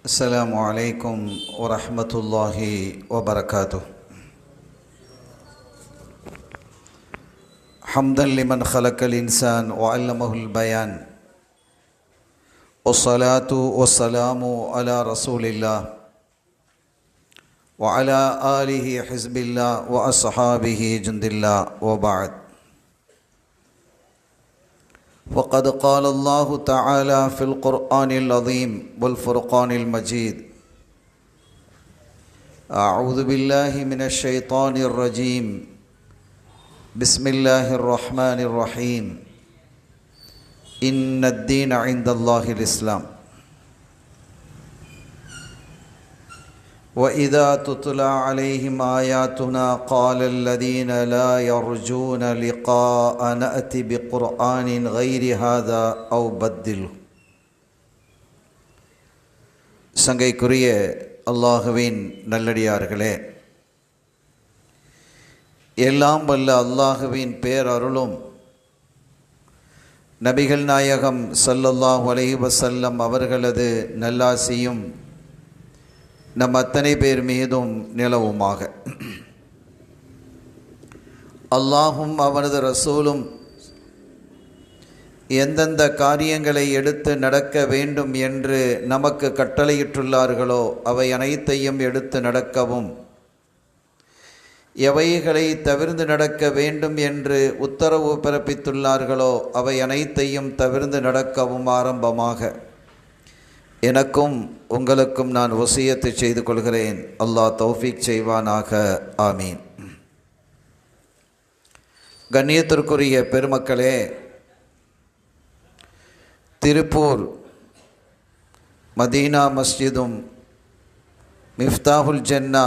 السلام عليكم ورحمة الله وبركاته. حمدا لمن خلق الإنسان وعلمه البيان، والصلاة والسلام على رسول الله وعلى آله حزب الله وأصحابه جند الله، وبعد. وقد قال الله تعالى في القرآن العظيم والفرقان المجيد: أعوذ بالله من الشيطان الرجيم، بسم الله الرحمن الرحيم، إن الدين عند الله الإسلام. وإذا تتلى عليهم آياتنا قال الذين لا يرجون لقاء نأتي بقرآن غير هذا أو بدله. சங்கைக்குரிய அல்லாஹுவின் நல்லடியார்களே, எல்லாம் வல்ல அல்லாஹுவின் பேரருளும் நபிகள் நாயகம் ஸல்லல்லாஹு அலைஹி வஸல்லம் அவர்களது நல்லாசியும் நம் அத்தனை பேர் மீதும் நிலவுமாக. அல்லாஹும் அவனது ரசூலும் எந்தெந்த காரியங்களை எடுத்து நடக்க வேண்டும் என்று நமக்கு கட்டளையிட்டுள்ளார்களோ அவை அனைத்தையும் எடுத்து நடக்கவும், எவைகளை தவிர்ந்து நடக்க வேண்டும் என்று உத்தரவு பிறப்பித்துள்ளார்களோ அவை அனைத்தையும் தவிர்ந்து நடக்கவும் ஆரம்பமாக எனக்கும் உங்களுக்கும் நான் வசியத்தை செய்து கொள்கிறேன். அல்லாஹ் தௌஃபீக் செய்வானாக. ஆமீன். கண்ணியத்திற்குரிய பெருமக்களே, திருப்பூர் மதீனா மஸ்ஜிதும் மிஃப்தாஹுல் ஜன்னா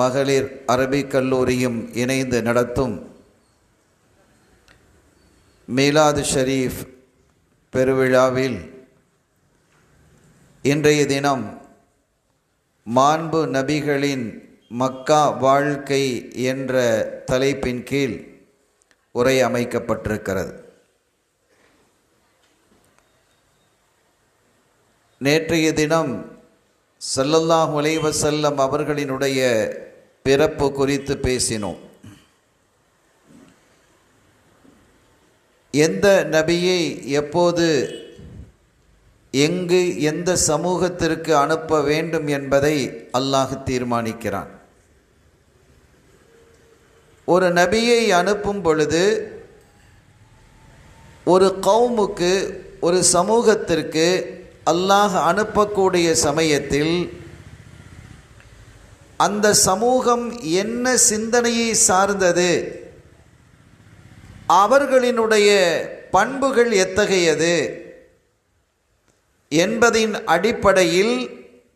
மகளிர் அரபிக் கல்லூரியும் இணைந்து நடத்தும் மீலாது ஷரீஃப் பெருவிழாவில் இன்றைய தினம் மாண்பு நபிகளின் மக்கா வாழ்க்கை என்ற தலைப்பின் கீழ் உரை அமைக்கப்பட்டிருக்கிறது. நேற்றைய தினம் ஸல்லல்லாஹு அலைஹி வஸல்லம் அவர்களினுடைய பிறப்பு குறித்து பேசினோம். எந்த நபியை எப்போது எங்கு எந்த சமூகத்திற்கு அனுப்ப வேண்டும் என்பதை அல்லாஹ் தீர்மானிக்கிறான். ஒரு நபியை அனுப்பும் பொழுது ஒரு கௌமுக்கு, ஒரு சமூகத்திற்கு அல்லாஹ் அனுப்பக்கூடிய சமயத்தில் அந்த சமூகம் என்ன சிந்தனையை சார்ந்தது, அவர்களினுடைய பண்புகள் எத்தகையது என்பதின் அடிப்படையில்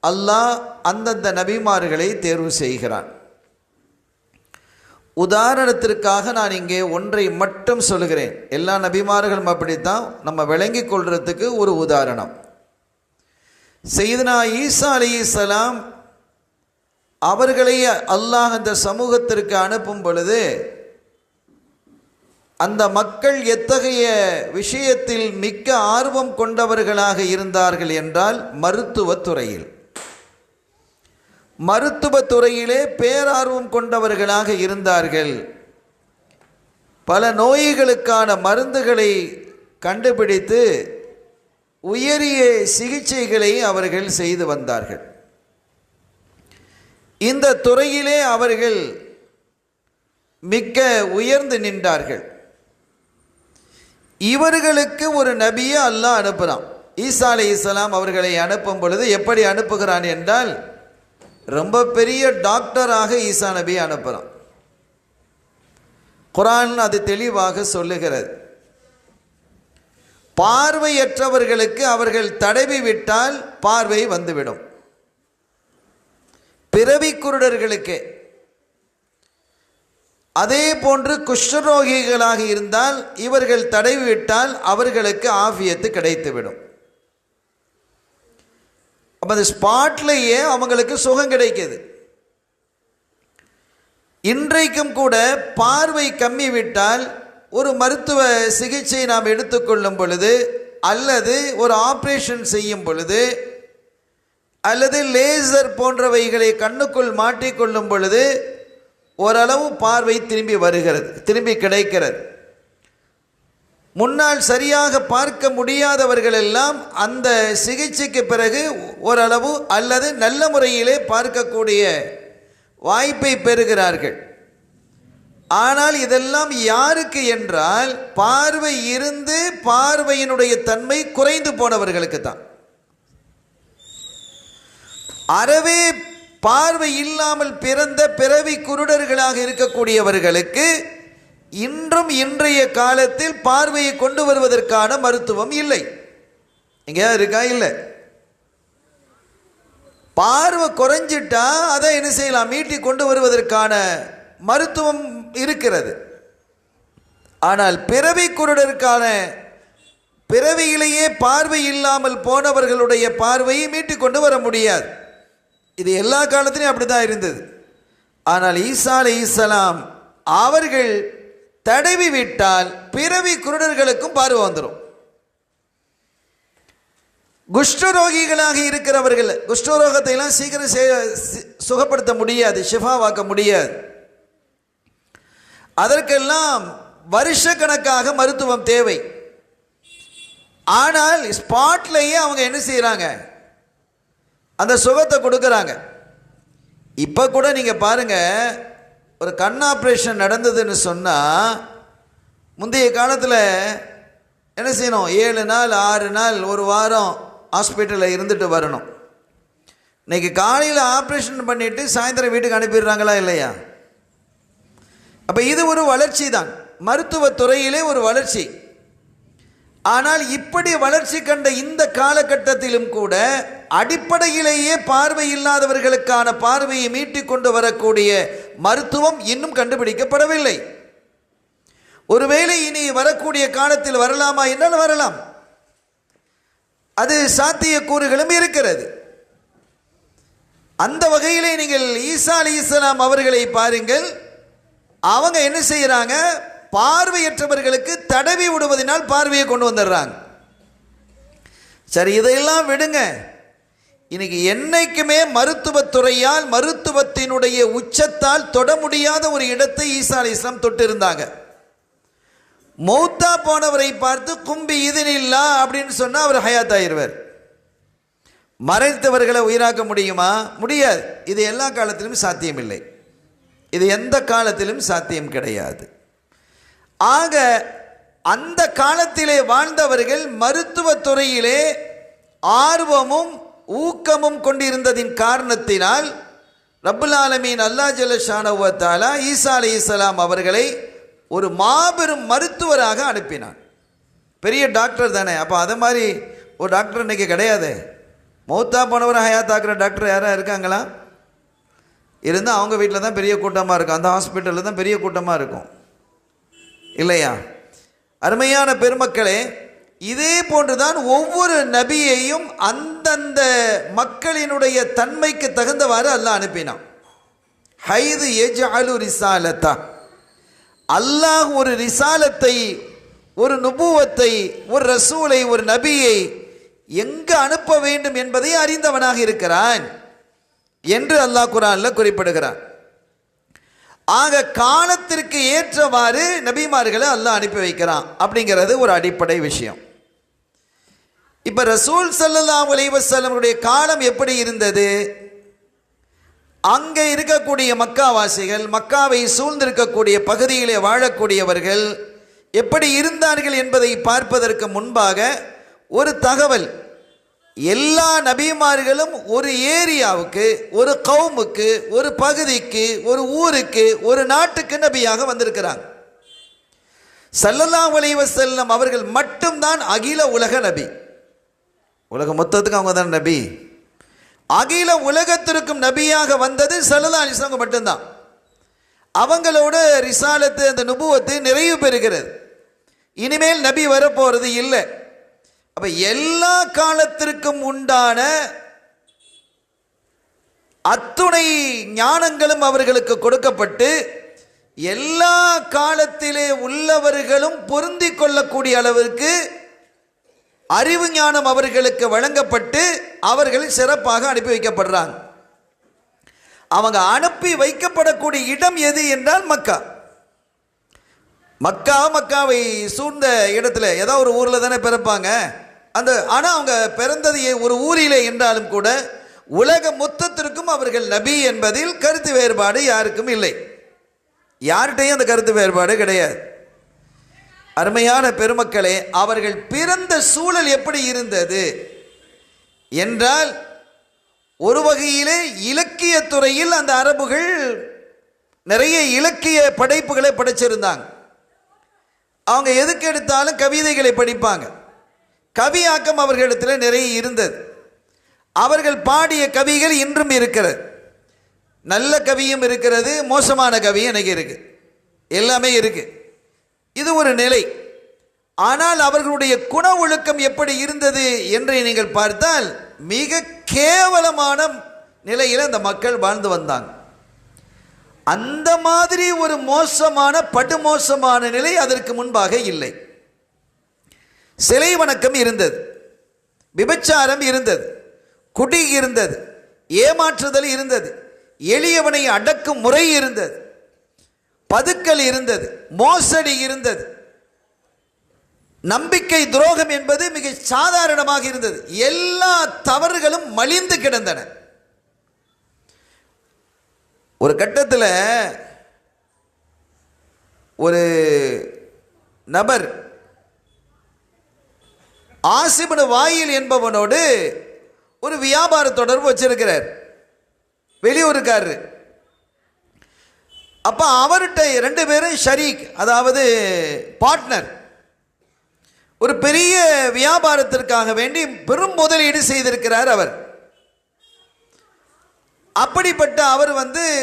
அல்லாஹ் அந்தந்த நபிமார்களை தேர்வு செய்கிறான். உதாரணத்திற்காக நான் இங்கே ஒன்றை மட்டும் சொல்கிறேன். எல்லா நபிமார்களும் அப்படித்தான், நம்ம விளங்கிக் கொள்றதுக்கு ஒரு உதாரணம். சையதுனா ஈசா அலைஹிஸ்ஸலாம் அவர்களை அல்லாஹ் அந்த சமூகத்திற்கு அனுப்பும் பொழுது அந்த மக்கள் எத்தகைய விஷயத்தில் மிக்க ஆர்வம் கொண்டவர்களாக இருந்தார்கள் என்றால் மருத்துவத்துறையிலே பேரார்வம் கொண்டவர்களாக இருந்தார்கள். பல நோய்களுக்கான மருந்துகளை கண்டுபிடித்து உயரிய சிகிச்சைகளை அவர்கள் செய்து வந்தார்கள். இந்த துறையிலே அவர்கள் மிக்க உயர்ந்து நின்றார்கள். இவர்களுக்கு ஒரு நபியை அல்லாஹ் அனுப்புகிறான். ஈசா அலைஹிஸ்ஸலாம் அவர்களை அனுப்பும் பொழுது எப்படி அனுப்புகிறான் என்றால், ரொம்ப பெரிய டாக்டராக ஈசா நபியை அனுப்புகிறான். குர்ஆன் அது தெளிவாக சொல்லுகிறது. பார்வையற்றவர்களுக்கு அவர்கள் தடவி விட்டால் பார்வை வந்துவிடும். பிறவி குருடர்களுக்கு, அதே போன்று குஷ்டரோகிகளாக இருந்தால் இவர்கள் தடவிவிட்டால் அவர்களுக்கு ஆஃபியத்து கிடைத்துவிடும். அப்போ அந்த ஸ்பாட்லேயே அவங்களுக்கு சுகம் கிடைக்கிது. இன்றைக்கும் கூட பார்வை கம்மி விட்டால் ஒரு மருத்துவ சிகிச்சை நாம் எடுத்துக்கொள்ளும் பொழுது அல்லது ஒரு ஆப்ரேஷன் செய்யும் பொழுது அல்லது லேசர் போன்றவைகளை கண்ணுக்குள் மாட்டிக்கொள்ளும் பொழுது ஓரளவு பார்வை திரும்பி வருகிறது, திரும்பி கிடைக்கிறது. முன்னால் சரியாக பார்க்க முடியாதவர்கள் எல்லாம் அந்த சிகிச்சைக்கு பிறகு ஓரளவு அல்லது நல்ல முறையிலே பார்க்கக்கூடிய வாய்ப்பை பெறுகிறார்கள். ஆனால் இதெல்லாம் யாருக்கு என்றால் பார்வை இருந்து பார்வையினுடைய தன்மை குறைந்து போனவர்களுக்கு தான். அறவே பார்வை இல்லாமல் பிறந்த பிறவி குருடர்களாக இருக்கக்கூடியவர்களுக்கு இன்றும் இன்றைய காலத்தில் பார்வையை கொண்டு வருவதற்கான மருத்துவம் இல்லை. எங்கேயாவது இருக்கா? இல்லை. பார்வை குறைஞ்சிட்டா அதை என்ன செய்யலாம்? மீட்டி கொண்டு வருவதற்கான மருத்துவம் இருக்கிறது. ஆனால் பிறவி குருடருக்கான பிறவியிலேயே பார்வை இல்லாமல் போனவர்களுடைய பார்வையை மீட்டி கொண்டு வர முடியாது. இது எல்லா காலத்திலையும் அப்படிதான் இருந்தது. ஆனால் ஈசா அலைஹிஸ்ஸலாம் அவர்கள் தடவி விட்டால் பிறவி குருடர்களுக்கும் பார்வை வந்துடும். குஷ்டரோகிகளாக இருக்கிறவர்கள், குஷ்டரோகத்தை எல்லாம் சீக்கிரம் சுகப்படுத்த முடியாது, ஷிஃபாவாக்க முடியாது. அதற்கெல்லாம் வருஷ கணக்காக மருத்துவம் தேவை. ஆனால் ஸ்பாட்லேயே அவங்க என்ன செய்கிறாங்க? அந்த சுகத்தை கொடுக்குறாங்க. இப்போ கூட நீங்கள் பாருங்கள், ஒரு கண் ஆப்ரேஷன் நடந்ததுன்னு சொன்னால் முந்தைய காலத்தில் என்ன செய்யணும்? 7 நாள் 6 நாள் ஒரு வாரம் ஹாஸ்பிட்டலில் இருந்துட்டு வரணும். இன்றைக்கி காலையில் ஆப்ரேஷன் பண்ணிவிட்டு சாயந்தரம் வீட்டுக்கு அனுப்பிடுறாங்களா இல்லையா? அப்போ இது ஒரு வளர்ச்சி தான், மருத்துவத்துறையிலே ஒரு வளர்ச்சி. ஆனால் இப்படி வளர்ச்சி கண்ட இந்த காலகட்டத்திலும் கூட அடிப்படையிலேயே பார்வை இல்லாதவர்களுக்கான பார்வையை மீட்டிக் கொண்டு வரக்கூடிய மருத்துவம் இன்னும் கண்டுபிடிக்கப்படவில்லை. ஒருவேளை இனி வரக்கூடிய காலத்தில் வரலாமா என்றால் வரலாம், அது சாத்தியக்கூறுகளும் இருக்கிறது. அந்த வகையிலே நீங்கள் ஈசா அலைஹிஸ்ஸலாம் அவர்களை பாருங்கள். அவங்க என்ன செய்யறாங்க? பார்வையற்றவர்களுக்கு தடவி விடுவதனால் பார்வையை கொண்டு வந்துடுறாங்க. சரி, இதையெல்லாம் விடுங்க. இன்னைக்கு என்னைக்குமே மருத்துவத்துறையால் மருத்துவத்தினுடைய உச்சத்தால் தொட முடியாத ஒரு இடத்தை ஈசா அலைஹிஸ்ஸலாம் தொட்டு இருந்தாங்க. மௌத்தா போனவரை பார்த்து கும்பி இதனில்லா அப்படின்னு சொன்னா அவர் ஹயாத் ஆயிருவார். மறைத்தவர்களை உயிராக்க முடியுமா? முடியாது. இது எல்லா காலத்திலும் சாத்தியம் இல்லை. இது எந்த காலத்திலும் சாத்தியம் கிடையாது. ஆக அந்த காலத்திலே வாழ்ந்தவர்கள் மருத்துவத்துறையிலே ஆர்வமும் ஊக்கமும் கொண்டிருந்ததின் காரணத்தினால் ரப்புல் ஆலமீன் அல்லாஹ் ஜல்ல ஷானஹு வ தஆலா ஈசா அலைஹிஸ்ஸலாம் அவர்களை ஒரு மாபெரும் மருத்துவராக அனுப்பினான். பெரிய டாக்டர் தானே. அப்போ அதை மாதிரி ஒரு டாக்டர் இன்னைக்கு கிடையாது. மௌத்தா போனவரை ஹயாத்தாக்குற டாக்டர் யாராக இருக்காங்களா? இருந்தால் அவங்க வீட்டில் தான் பெரிய கூட்டமாக இருக்கும், அந்த ஹாஸ்பிட்டலில் தான் பெரிய கூட்டமாக இருக்கும் இல்லையா? அருமையான பெருமக்களே, இதே போன்றுதான் ஒவ்வொரு நபியையும் அந்தந்த மக்களினுடைய தன்மைக்கு தகுந்தவாறு அல்லாஹ் அனுப்பினான். ஹைது யஜ்அலு ரிசாலத்தா, அல்லாஹ் ஒரு ரிசாலத்தை, ஒரு நுபுவத்தை, ஒரு ரசூலை, ஒரு நபியை எங்கு அனுப்ப வேண்டும் என்பதை அறிந்தவனாக இருக்கிறான் என்று அல்லாஹ் குர்ஆனில் குறிப்பிடுகிறான். ஆக காலத்திற்கு ஏற்றவாறு நபிமார்களை அல்லாஹ் அனுப்பி வைக்கிறான் அப்படிங்கிறது ஒரு அடிப்படை விஷயம். இப்ப ரசூல் ஸல்லல்லாஹு அலைஹி வஸல்லமுடைய காலம் எப்படி இருந்தது? அங்கே இருக்கக்கூடிய மக்காவாசிகள், மக்காவை சூழ்ந்திருக்கக்கூடிய பகுதியிலே வாழக்கூடியவர்கள் எப்படி இருந்தார்கள் என்பதை பார்ப்பதற்கு முன்பாக ஒரு தகவல். எல்லா நபிமார்களும் ஒரு ஏரியாவுக்கு, ஒரு கவுமுக்கு, ஒரு பகுதிக்கு, ஒரு ஊருக்கு, ஒரு நாட்டுக்கு நபியாக வந்திருக்கிறாங்க. ஸல்லல்லாஹு அலைஹி வஸல்லம் அவர்கள் மட்டும்தான் அகில உலக நபி. உலக மொத்தத்துக்கு அவங்க தான் நபி. அகில உலகத்திற்கும் நபியாக வந்தது ஸல்லல்லாஹு அலைஹி வஸல்லம் மட்டும்தான். அவங்களோட ரிசாலத்து, அந்த நுபுவத்து நிறைவு பெறுகிறது. இனிமேல் நபி வரப்போறது இல்லை. அப்ப எல்லா காலத்திற்கும் உண்டான அத்துணை ஞானங்களும் அவர்களுக்கு கொடுக்கப்பட்டு எல்லா காலத்திலே உள்ளவர்களும் பொருந்தி கொள்ளக்கூடிய அளவிற்கு அறிவு ஞானம் அவர்களுக்கு வழங்கப்பட்டு அவர்கள் சிறப்பாக அனுப்பி வைக்கப்படுறாங்க. அவங்க அனுப்பி வைக்கப்படக்கூடிய இடம் எது என்றால் மக்கா. மக்காவை சூழ்ந்த இடத்துல ஏதாவது ஒரு ஊரில் தானே பிறப்பாங்க. ஆனால் அவங்க பிறந்தது ஒரு ஊரிலே என்றாலும் கூட உலக மொத்தத்திற்கும் அவர்கள் நபி என்பதில் கருத்து வேறுபாடு யாருக்கும் இல்லை. யார்கிட்டையும் அந்த கருத்து வேறுபாடு கிடையாது. அருமையான பெருமக்களே, அவர்கள் பிறந்த சூழல் எப்படி இருந்தது என்றால், ஒரு வகையிலே இலக்கிய துறையில் அந்த அரபுகள் நிறைய இலக்கிய படைப்புகளை படைச்சிருந்தாங்க. அவங்க எதுக்கு எடுத்தாலும் கவிதைகளை படிப்பாங்க. கவியாக்கம் அவர்களிடத்தில் நிறைய இருந்தது. அவர்கள் பாடிய கவிகள் இன்றும் இருக்கிறது. நல்ல கவியும் இருக்கிறது, மோசமான கவியும் எனக்கு இருக்கு, எல்லாமே இருக்கு. இது ஒரு நிலை. ஆனால் அவர்களுடைய குண ஒழுக்கம் எப்படி இருந்தது என்று நீங்கள் பார்த்தால் மிக கேவலமான நிலையில் அந்த மக்கள் வாழ்ந்து வந்தாங்க. அந்த மாதிரி ஒரு மோசமான படுமோசமான நிலை அதற்கு முன்பாக இல்லை. சிலை வணக்கம் இருந்தது, விபச்சாரம் இருந்தது, குடி இருந்தது, ஏமாற்றுதல் இருந்தது, எளியவனை அடக்கும் முறை இருந்தது, பதுக்கல் இருந்தது, மோசடி இருந்தது, நம்பிக்கை துரோகம் என்பது மிக சாதாரணமாக இருந்தது. எல்லா தவறுகளும் மலிந்து கிடந்தன. ஒரு கட்டத்தில் ஒரு நபர் ஆசிபு வாயில் என்பவனோடு ஒரு வியாபார தொடர்பு வச்சிருக்கிறார், வெளியூருக்காரரு. அப்போ அவர்கிட்ட 2 பேரும் ஷரீக், அதாவது பார்ட்னர். ஒரு பெரிய வியாபாரத்திற்காக வேண்டி பெரும் முதலீடு செய்திருக்கிறார் அவர். அப்படிப்பட்ட அவர்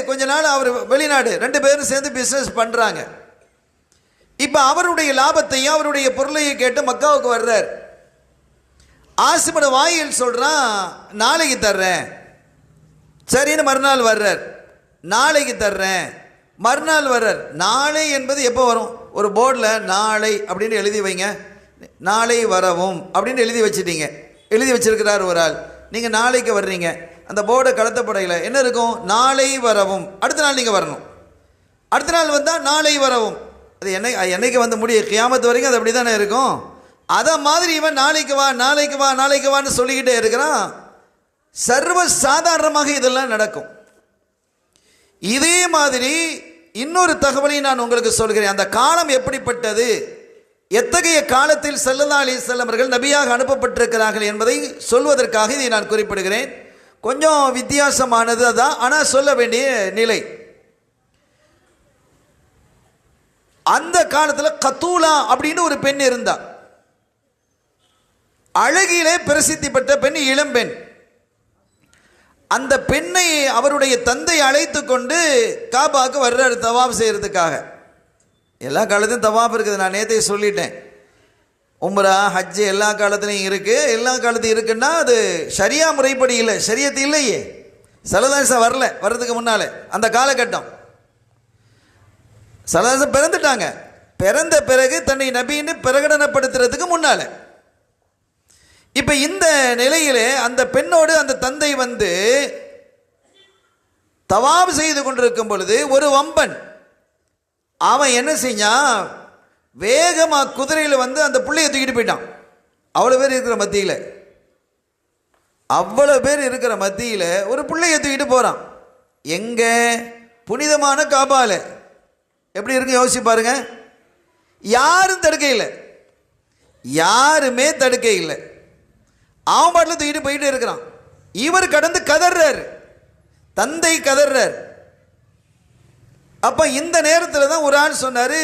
கொஞ்ச நாள் அவர் வெளிநாடு 2 பேரும் சேர்ந்து பிஸ்னஸ் பண்ணுறாங்க. இப்போ அவருடைய லாபத்தையும் அவருடைய பொருளையும் கேட்டு மக்காவுக்கு வர்றார். ஆசிபு வாயில் சொல்கிறான், நாளைக்கு தர்றேன். சரின்னு மறுநாள் வர்றார். நாளைக்கு தர்றேன். மறுநாள் வர்றார். நாளை என்பது எப்போ வரும்? ஒரு போர்டில் நாளை அப்படின்னு எழுதி வைங்க. நாளை வரவும் அப்படின்னு எழுதி வச்சிட்டீங்க. எழுதி வச்சிருக்கிறார் ஒரு ஆள். நீங்கள் நாளைக்கு வர்றீங்க, அந்த போர்டை கடத்தப்படையில் என்ன இருக்கும்? நாளை வரவும். அடுத்த நாள் நீங்கள் வரணும். அடுத்த நாள் வந்தால் நாளை வரவும். அது என்னைக்கு வந்து முடியும்? கியாமத்து வரைக்கும் அது அப்படி தானே இருக்கும். அதை மாதிரி இவன் நாளைக்கு வா நாளைக்கு வா நாளைக்கு வான்னு சொல்லிக்கிட்டே இருக்கிறான். சர்வ சாதாரணமாக இதெல்லாம் நடக்கும். இதே மாதிரி இன்னொரு தகவலை நான் உங்களுக்கு சொல்கிறேன். அந்த காலம் எப்படிப்பட்டது, எத்தகைய காலத்தில் ஸல்லல்லாஹு அலைஹி வஸல்லம் அவர்கள் நபியாக அனுப்பப்பட்டிருக்கிறார்கள் என்பதை சொல்வதற்காக இதை நான் குறிப்பிடுகிறேன். கொஞ்சம் வித்தியாசமானது தான், ஆனால் சொல்ல வேண்டிய நிலை. அந்த காலத்தில் கத்தூலா அப்படின்னு ஒரு பெண் இருந்தா. அழகிலே பிரசித்தி பெற்ற பெண், இளம்பெண். அந்த பெண்ணை அவருடைய தந்தை அழைத்து கொண்டு காபாவுக்கு வர்றாரு தவாப் செய்யறதுக்காக. எல்லா காலத்தையும் தவாப் இருக்குது, நான் நேற்றை சொல்லிட்டேன். உம்ரா ஹஜ்ஜு எல்லா காலத்துலையும் இருக்குது. எல்லா காலத்தையும் இருக்குன்னா அது ஷரியா முறைப்படி இல்லை, ஷரியத்து இல்லையே. சலதாசம் வர்றதுக்கு முன்னாலே அந்த காலகட்டம் சலதாசம் பிறந்துட்டாங்க. பிறந்த பிறகு தன்னை நபின்னு பிரகடனப்படுத்துறதுக்கு முன்னால. இப்போ இந்த நிலையிலே அந்த பெண்ணோடு அந்த தந்தை தவாப் செய்து கொண்டிருக்கும் பொழுது ஒரு வம்பன் அவன் என்ன செஞ்சான், வேகமாக குதிரையில் அந்த புள்ளையை தூக்கிட்டு போயிட்டான். அவ்வளோ பேர் இருக்கிற மத்தியில் ஒரு பிள்ளையை தூக்கிட்டு போகிறான். எங்கே? புனிதமான காபால. எப்படி இருக்கு யோசிச்சு பாருங்க. யாரும் தடுக்க இல்லை, யாருமே தடுக்க இல்லை. அவன் பாட்டில் தூக்கிட்டு போயிட்டு இருக்கிறான். இவர் கடந்து கதறார், தந்தை கதறார். அப்போ இந்த நேரத்தில் தான் ஒரு ஆள் சொன்னார்,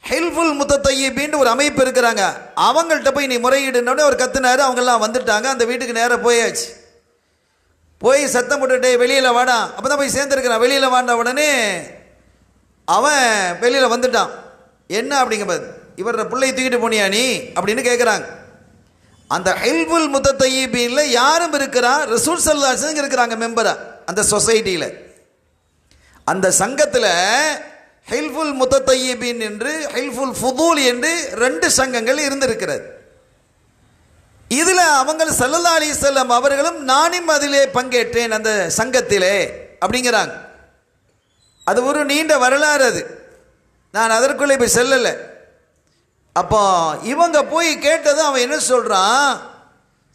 ஹில்ஃபுல் முத்தத்தையிபின்னு ஒரு அமைப்பு இருக்கிறாங்க, அவங்கள்ட்ட போய் நீ முறையீடுன்னு அவர் கத்துனாரு. அவங்கெல்லாம் வந்துட்டாங்க. அந்த வீட்டுக்கு நேராக போயாச்சு. போய் சத்தம் போட்டுட்டே வெளியில் வாடா. அப்போ தான் போய் சேர்ந்துருக்கிறான். வெளியில் வாண்ட உடனே அவன் வெளியில் வந்துட்டான். என்ன அப்படிங்கும்போது, இவர பிள்ளையை தூக்கிட்டு போனியா நீ அப்படின்னு கேட்குறாங்க. அந்த ஹில்ஃபுல் முத்தத்தையிபின்ல யாரும் இருக்கிறா? ரசூல் ஸல்லல்லாஹு அலைஹி வஸல்லம் இருக்கிறாங்க மெம்பரா அந்த சொசைட்டியில். அந்த சங்கத்தில் ஹில்ஃபுல் முத்தத்தையிபின் என்று, ஹில்ஃபுல் ஃபுதூல் என்று 2 சங்கங்கள் இருந்திருக்கிறது. இதில் அவங்க ஸல்லல்லாஹு அலைஹி வஸல்லம் அவர்களும் நானும் அதிலே பங்கேற்றேன் அந்த சங்கத்திலே அப்படிங்கிறாங்க. அது ஒரு நீண்ட வரலாறு, அது நான் அதற்குள்ளே போய் செல்லலை. அப்போ இவங்க போய் கேட்டதும் அவன் என்ன சொல்கிறான்,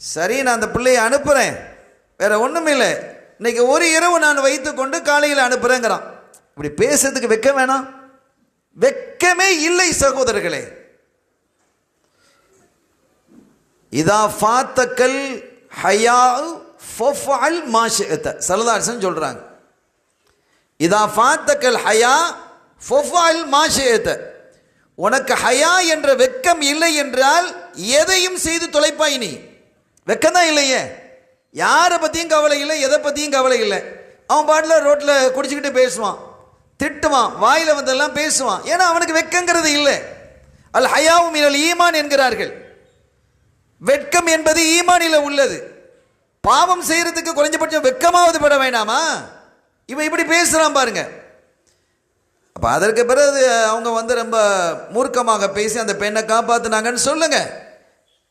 சரி நான் அந்த பிள்ளையை அனுப்புகிறேன், வேற ஒன்றும் இல்லை, இன்னைக்கு ஒரு இரவு நான் வைத்து கொண்டு காலையில் அனுப்புகிறேங்கிறான். இப்படி பேசுறதுக்கு வெக்க வேணாம்? வெக்கமே இல்லை சகோதரர்களே. இதா ஃபாத்தக்கல் ஹயா ஃபஃஅல் மா ஷிஅத ஸல்லல்லாஹு அலைஹி வஸல்லம் சொல்றாங்க. இதா ஃபாத்தக்கல் ஹயா ஃபஃஅல் மா ஷிஅத, உனக்கு ஹயா என்ற வெக்கம் இல்லை என்றால் எதையும் செய்து தொலைப்பாய். நீ வெக்கம் தான் இல்லையே, யாரை பற்றியும் கவலை இல்லை, எதை பற்றியும் கவலை இல்லை. அவன் பாட்டில் ரோட்டில் குடிச்சுக்கிட்டு பேசுவான், திட்டுவான், வாயில் வந்தெல்லாம் பேசுவான். ஏன்னா அவனுக்கு வெக்கங்கிறது இல்லை. அல் ஹயாவு மினல் ஈமான் என்கிறார்கள். வெட்கம் என்பது ஈமானில் உள்ளது. பாவம் செய்யறதுக்கு குறைஞ்சபட்சம் வெக்கமாவது பட வேண்டாமா? இவன் இப்படி பேசுறான் பாருங்க. அப்போ அதற்கு பிறகு அவங்க ரொம்ப மூர்க்கமாக பேசி அந்த பெண்ணை காப்பாற்றினாங்கன்னு சொல்லுங்க.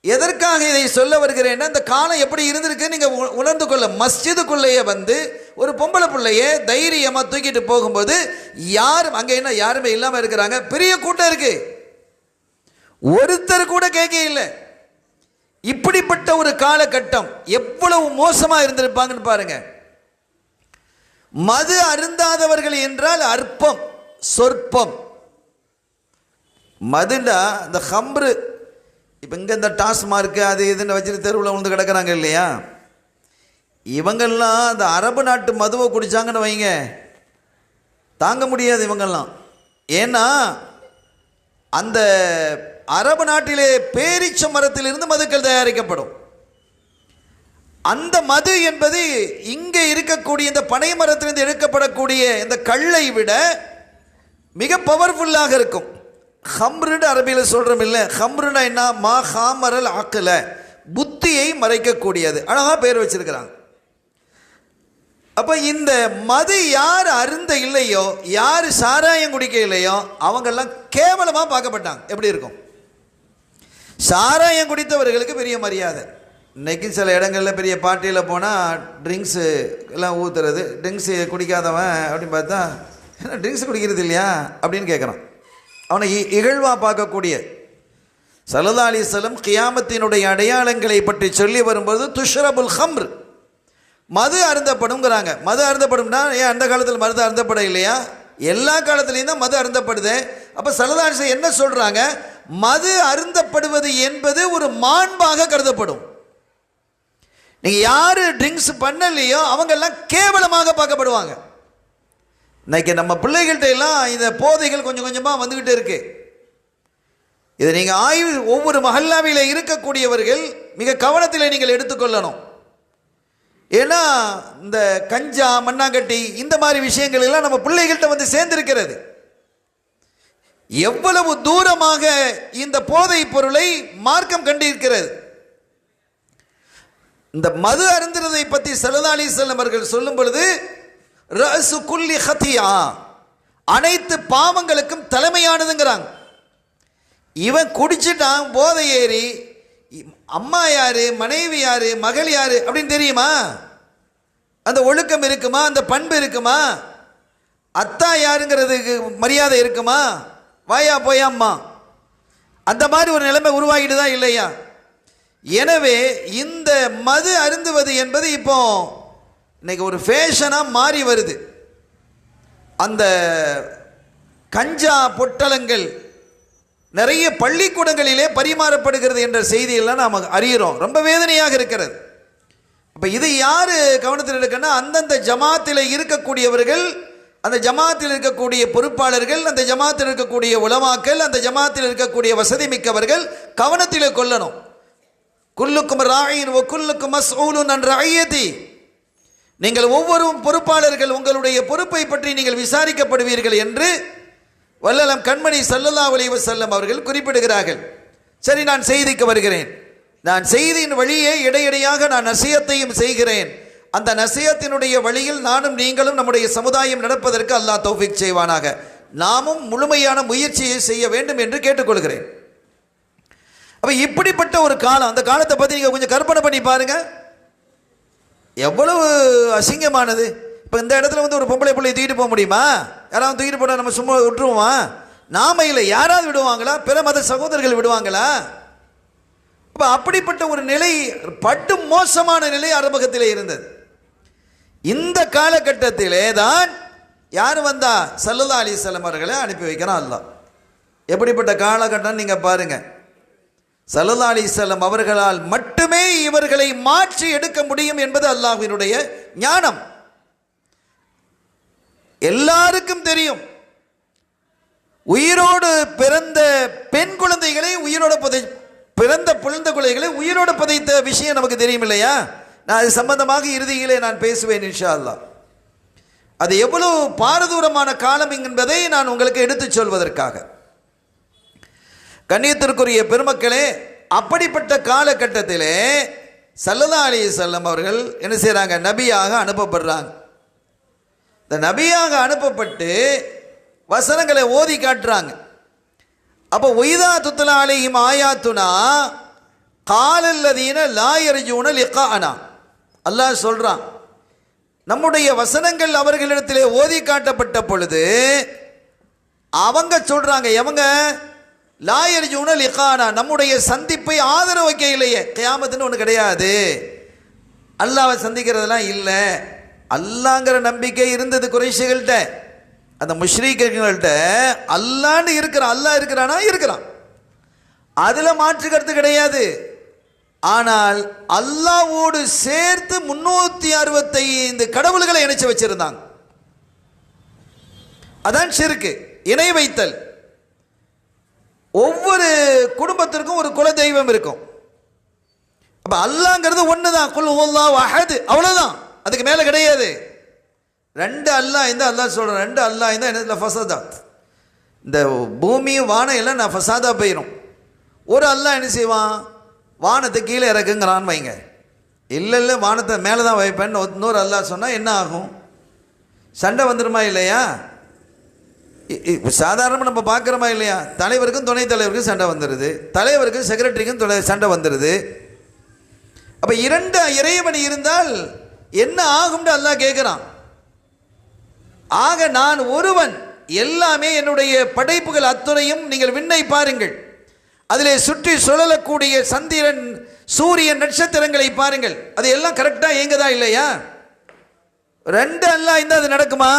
எதற்காக இதை சொல்ல வருகிறேன்னா, இந்த காலம் எப்படி இருந்திருக்கு நீங்க உணர்ந்து கொள்ள. மஸ்ஜிதுக்குள்ளேயே ஒரு பொம்பளை பிள்ளையே தைரியமாக தூக்கிட்டு போகும்போது யாரும் அங்கே என்ன யாருமே இல்லாமல் இருக்கிறாங்க, பெரிய கூட்டம் இருக்கு, ஒருத்தர் கூட கேட்க இல்லை. இப்படிப்பட்ட ஒரு காலகட்டம் எவ்வளவு மோசமா இருந்திருப்பாங்கன்னு பாருங்க. மது அருந்தாதவர்கள் என்றால் அற்பம், சொற்பம். மதுண்டா இந்த ஹம்ரு, இப்போ இங்கே இந்த டாஸ்மார்க்கு அது இதுன்னு வச்சுட்டு தெருவில் வந்து கிடக்கிறாங்க இல்லையா, இவங்கெல்லாம் அந்த அரபு நாட்டு மதுவை குடித்தாங்கன்னு வைங்க, தாங்க முடியாது இவங்கெல்லாம். ஏன்னா அந்த அரபு நாட்டிலே பேரீச்ச மரத்திலிருந்து மதுக்கள் தயாரிக்கப்படும். அந்த மது என்பது இங்கே இருக்கக்கூடிய இந்த பனை மரத்திலிருந்து எடுக்கப்படக்கூடிய இந்த கல்லை விட மிக பவர்ஃபுல்லாக இருக்கும். ஹம்ருன்னு அரபியில் சொல்கிறோம் இல்லை, ஹம்ருன்னா என்ன, மா ஹாமரல் ஆக்கல, புத்தியை மறைக்கக்கூடியது. அழகாக பேர் வச்சிருக்கிறாங்க. அப்போ இந்த மது யார் அருந்த இல்லையோ, யார் சாராயம் குடிக்க இல்லையோ, அவங்கெல்லாம் கேவலமாக பார்க்கப்பட்டாங்க. எப்படி இருக்கும்? சாராயம் குடித்தவர்களுக்கு பெரிய மரியாதை. இன்றைக்கி சில இடங்களில் பெரிய பார்ட்டியில் போனால் ட்ரிங்க்ஸு எல்லாம் ஊற்றுறது, ட்ரிங்க்ஸு குடிக்காதவன் அப்படின்னு பார்த்தா, என்ன ட்ரிங்க்ஸ் குடிக்கிறது இல்லையா அப்படின்னு கேட்குறான். அவனை இகழ்வாக பார்க்கக்கூடிய. ஸல்லல்லாஹு அலைஹி வஸல்லம் கியாமத்தினுடைய அடையாளங்களை பற்றி சொல்லி வரும்போது துஷ்ரபுல் ஹம்ர், மது அருந்தப்படுங்கிறாங்க. மது அருந்தப்படும்னா ஏன் அந்த காலத்தில் மது அருந்தப்பட இல்லையா? எல்லா காலத்துலேயும் தான் மது அருந்தப்படுது. அப்போ ஸல்லல்லாஹு அலைஹி வஸல்லம் என்ன சொல்கிறாங்க, மது அருந்தப்படுவது என்பது ஒரு மாண்பாக கருதப்படும். நீங்கள் யார் ட்ரிங்க்ஸ் பண்ணலையோ அவங்கெல்லாம் கேவலமாக பார்க்கப்படுவாங்க. இன்னைக்கு நம்ம பிள்ளைகள்கிட்ட எல்லாம் இந்த போதைகள் கொஞ்சம் கொஞ்சமாக வந்துக்கிட்டு இருக்கு. இதை நீங்கள் ஆய்வு, ஒவ்வொரு மஹல்லாவில இருக்கக்கூடியவர்கள் மிக கவனத்தில் நீங்கள் எடுத்துக்கொள்ளணும். ஏன்னா இந்த கஞ்சா, மண்ணாங்கட்டி, இந்த மாதிரி விஷயங்கள் எல்லாம் நம்ம பிள்ளைகள்கிட்ட சேர்ந்திருக்கிறது. எவ்வளவு தூரமாக இந்த போதை பொருளை மார்க்கம் கண்டிருக்கிறது. இந்த மது அருந்துறதை பற்றி ஸல்லல்லாஹு அலைஹி வஸல்லம் அவர்கள் சொல்லும் பொழுது, ரஅசு குல்லி ஹதியா, அனைத்து பாவங்களுக்கும் தலைமையானதுங்கிறாங்க. இவன் குடிச்சிட்டான், போதை ஏறி, அம்மா யாரு, மனைவி யாரு, மகள் யாரு அப்படின்னு தெரியுமா? அந்த ஒழுக்கம் இருக்குமா? அந்த பண்பு இருக்குமா? அத்தா யாருங்கிறதுக்கு மரியாதை இருக்குமா? வாயா போயா அம்மா, அந்த மாதிரி ஒரு நிலைமை உருவாகிட்டு தான் இல்லையா? எனவே இந்த மது அருந்துவது என்பது இப்போ இன்னைக்கு ஒரு ஃபேஷனாக மாறி வருது. அந்த கஞ்சா பொட்டலங்கள் நிறைய பள்ளிக்கூடங்களிலே பரிமாறப்படுகிறது என்ற செய்தியெல்லாம் நாம் அறிகிறோம். ரொம்ப வேதனையாக இருக்கிறது. அப்போ இது யார் கவனத்தில் இருக்குன்னா, அந்தந்த ஜமாத்தில் இருக்கக்கூடியவர்கள், அந்த ஜமாத்தில் இருக்கக்கூடிய பொறுப்பாளர்கள், அந்த ஜமாத்தில் இருக்கக்கூடிய உலமாக்கள், அந்த ஜமாத்தில் இருக்கக்கூடிய வசதி மிக்கவர்கள் கவனத்தில் கொள்ளணும். குல்லுக்கும் ராயின் வ குல்லுக்கும் மஸ்ஊலுன் அன் ரஅய்யதி, நீங்கள் ஒவ்வொரு பொறுப்பாளர்கள் உங்களுடைய பொறுப்பை பற்றி நீங்கள் விசாரிக்கப்படுவீர்கள் என்று வல்லலம் கண்மணி ஸல்லல்லாஹு அலைஹி வஸல்லம் அவர்கள் குறிப்பிடுகிறார்கள். சரி, நான் செய்திக்கு வருகிறேன். நான் செய்தியின் வழியே இடையிடையாக நான் நசியத்தையும் செய்கிறேன். அந்த நசியத்தினுடைய வழியில் நானும் நீங்களும் நம்முடைய சமுதாயம் நடப்பதற்கு அல்லாஹ் தௌஃபீக் செய்வானாக. நாமும் முழுமையான முயற்சியை செய்ய வேண்டும் என்று கேட்டுக்கொள்கிறேன். அப்போ இப்படிப்பட்ட ஒரு காலம், அந்த காலத்தை பற்றி நீங்கள் கொஞ்சம் கற்பனை பண்ணி பாருங்க, எவ்வளவு அசிங்கமானது. இப்போ இந்த இடத்துல வந்து ஒரு பொம்பளை பிள்ளையை தூக்கிட்டு போக முடியுமா? யாராவது தூக்கிட்டு போனால் நம்ம சும்மா விட்டுருவோம்? நாம இல்லை, யாராவது விடுவாங்களா? பிற மத சகோதரர்கள் விடுவாங்களா? அப்போ அப்படிப்பட்ட ஒரு நிலை, பட்டு மோசமான நிலை அரபகத்திலே இருந்தது. இந்த காலகட்டத்திலே தான் யார் வந்தா? ஸல்லல்லாஹு அலைஹி வஸல்லம் அவர்களை அனுப்பி வைக்கிறான் அல்லாஹ். எப்படிப்பட்ட காலகட்டம் நீங்க பாருங்க. ஸல்லல்லாஹு அலைஹி வஸல்லம் அவர்களால் மட்டுமே இவர்களை மாற்றி எடுக்க முடியும் என்பது அல்லாஹ்வினுடைய ஞானம். எல்லாருக்கும் தெரியும். உயிரோடு பிறந்த பெண் குழந்தைகளை உயிரோடு பிறந்த குழந்தைகளை உயிரோடு புதைத்த விஷயம் நமக்கு தெரியும் இல்லையா? நான் அது சம்பந்தமாக இறுதியிலே நான் பேசுவேன் இன்ஷா அல்லாஹ். அது எவ்வளவு பாரதூரமான காலம் என்பதை நான் உங்களுக்கு எடுத்துச் சொல்வதற்காக. கண்ணியத்திற்குரிய பெருமக்களே, அப்படிப்பட்ட காலகட்டத்திலே ஸல்லல்லாஹு அலைஹி வஸல்லம் அவர்கள் என்ன செய்கிறாங்க? நபியாக அனுப்பப்படுறாங்க. இந்த நபியாக அனுப்பப்பட்டு வசனங்களை ஓதி காட்டுறாங்க. அப்போ ஒய்தா துத்லா அலைஹிம் ஆயாத்துனா காலல்லதீன லா யர்ஜூன லிகாஅனா, அல்லாஹ் சொல்றான், நம்முடைய வசனங்கள் அவர்களிடத்திலே ஓதி காட்டப்பட்ட பொழுது அவங்க சொல்றாங்க, எவங்க? லா யர்ஜூன லிகாஅனா, நம்முடைய சந்திப்பை ஆதரவு வைக்க இல்லையே, கியாமத்துன்னு ஒன்று கிடையாது, அல்லாஹ்வை சந்திக்கிறதெல்லாம் இல்லை. அல்லாங்கிற நம்பிக்கை இருந்தது குறைஷிகள்கிட்ட, அந்த முஷ்ரிக்கர்கள்ட்ட. அல்லான்னு இருக்கிறான், அல்லாஹ் இருக்கிறானா? இருக்கிறான், அதில் மாற்று கருத்து கிடையாது. ஆனால் அல்லாஹ்வோடு சேர்த்து 365 கடவுள்களை இணைச்சு வச்சிருந்தாங்க. அதான் ஷிர்க், இணை வைத்தல். ஒவ்வொரு குடும்பத்திற்கும் ஒரு குல தெய்வம் இருக்கும். அப்ப அல்லாஹ்ங்கிறது ஒண்ணுதான், குல் ஹுவல்லாஹு அஹத், அவ்வளவுதான், அதுக்கு மேல கிடையாது. ரெண்டு அல்லாஹ் இந்த அல்லாஹ் சொல்றேன், ரெண்டு அல்லாஹ் இந்த என்ன ஃபசாதாத், இந்த பூமியும் வானம் எல்லாம் நான் ஃபசாதா போயிடும். ஒரு அல்லாஹ் என்ன செய்வான்? வானத்தை கீழே இறக்குங்கிறான்னு வைங்க. இல்லை இல்லை, வானத்தை மேலே தான் வைப்பேன்னு இன்னொரு அல்லாஹ் சொன்னால் என்ன ஆகும்? சண்டை வந்துடுமா இல்லையா? சாதாரணமாக நம்ம பார்க்குறோமா இல்லையா? தலைவருக்கும் துணைத் தலைவருக்கும் சண்டை வந்துடுது, தலைவருக்கும் செக்ரட்டரிக்கும் சண்டை வந்துடுது. அப்போ இரண்டு இறைவன் இருந்தால் என்ன ஆகும்னு அல்லாஹ் கேட்குறான். ஆக நான் ஒருவன், எல்லாமே என்னுடைய படைப்புகள் அத்துணையும் நீங்கள் விண்ணை பாருங்கள், அதிலே சுற்றி சுழலக்கூடிய சந்திரன் சூரியன் நட்சத்திரங்களை பாருங்கள், அது எல்லாம் கரெக்டாக இயங்குதா இல்லையா? ரெண்டு அல்லாஹ் இருந்தால் அது நடக்குமா?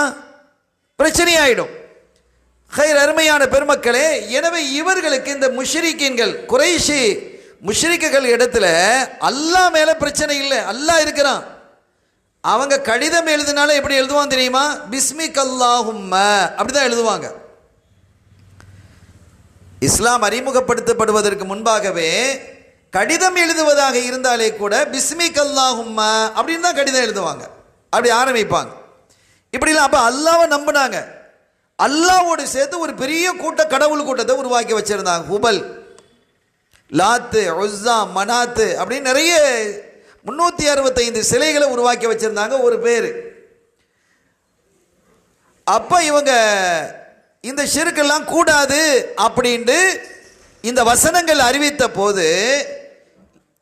பிரச்சனையாயிடும். ஹைர், அருமையான பெருமக்களே, எனவே இவர்களுக்கு இந்த முஷ்ரிக்கீன்கள், குறைஷி முஷ்ரிக்குகள் இடத்துல அல்லாஹ் மேல பிரச்சனை இல்லை, அல்லாஹ் இருக்கிறான். அவங்க கடிதம் எழுதினாலும் எப்படி எழுதுவான் தெரியுமா? பிஸ்மிக் அல்லாஹும்ம, அப்படிதான் எழுதுவாங்க. இஸ்லாம் அறிமுகப்படுத்தப்படுவதற்கு முன்பாகவே கடிதம் எழுதுவதாக இருந்தாலே கூட பிஸ்மிக் அல்லாஹும்ம அப்படின்னு தான் கடிதம் எழுதுவாங்க, அப்படி ஆரம்பிப்பாங்க. இப்படிலாம் அப்போ அல்லாஹ்வை நம்பினாங்க. அல்லாஹ்வோடு சேர்த்து ஒரு பெரிய கடவுள் கூட்டத்தை உருவாக்கி வச்சிருந்தாங்க. ஹுபல், லாத்து, உஸ்ஸா, மனாத்து அப்படின்னு நிறைய 365 சிலைகளை உருவாக்கி வச்சிருந்தாங்க. ஒரு பேர். அப்ப இவங்க இந்த ஷிர்க்கெல்லாம் கூடாது அப்படின்ட்டு இந்த வசனங்கள் அறிவித்த போது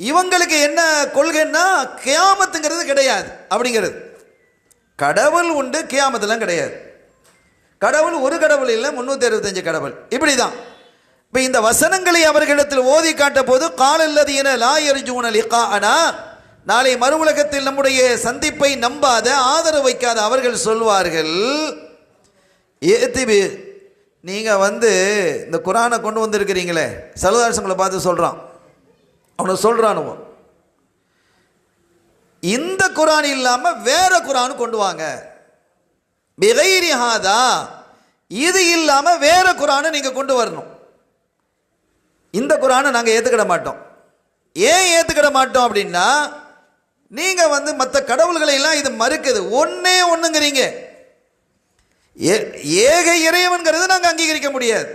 இவங்களுக்கு என்ன கொள்கைன்னா, கியாமத்துங்கிறது கிடையாது அப்படிங்கிறது. கடவுள் உண்டு, கியாமத்துலாம் கிடையாது. கடவுள் ஒரு கடவுள் இல்லை, 365 கடவுள், இப்படிதான். இப்போ இந்த வசனங்களை அவர்களிடத்தில் ஓதி காட்ட போது காலல்லதீன லா யர்ஜூன லிகாஅனா, நாளை மறு உலகத்தில் நம்முடைய சந்திப்பை நம்பாத, ஆதரவு வைக்காத அவர்கள் சொல்வார்கள், ஏத்திபி, நீங்கள் இந்த குரானை கொண்டு வந்திருக்கிறீங்களே, சலுதாசங்களை பார்த்து சொல்கிறான், அவனை சொல்கிறானுவோ, இந்த குரான் இல்லாமல் வேற குரான் கொண்டு வாங்க, பிகைரி ஹாதா, இது இல்லாமல் வேற குரானை நீங்கள் கொண்டு வரணும். இந்த குரானை நாங்கள் ஏற்றுக்கிட மாட்டோம். ஏன் ஏற்றுக்கிட மாட்டோம் அப்படின்னா, நீங்கள் மற்ற கடவுள்களை எல்லாம் இது மறுக்குது, ஒன்னே ஒன்றுங்கிறீங்க, ஏக இறைவன்கிறது நாங்கள் அங்கீகரிக்க முடியாது.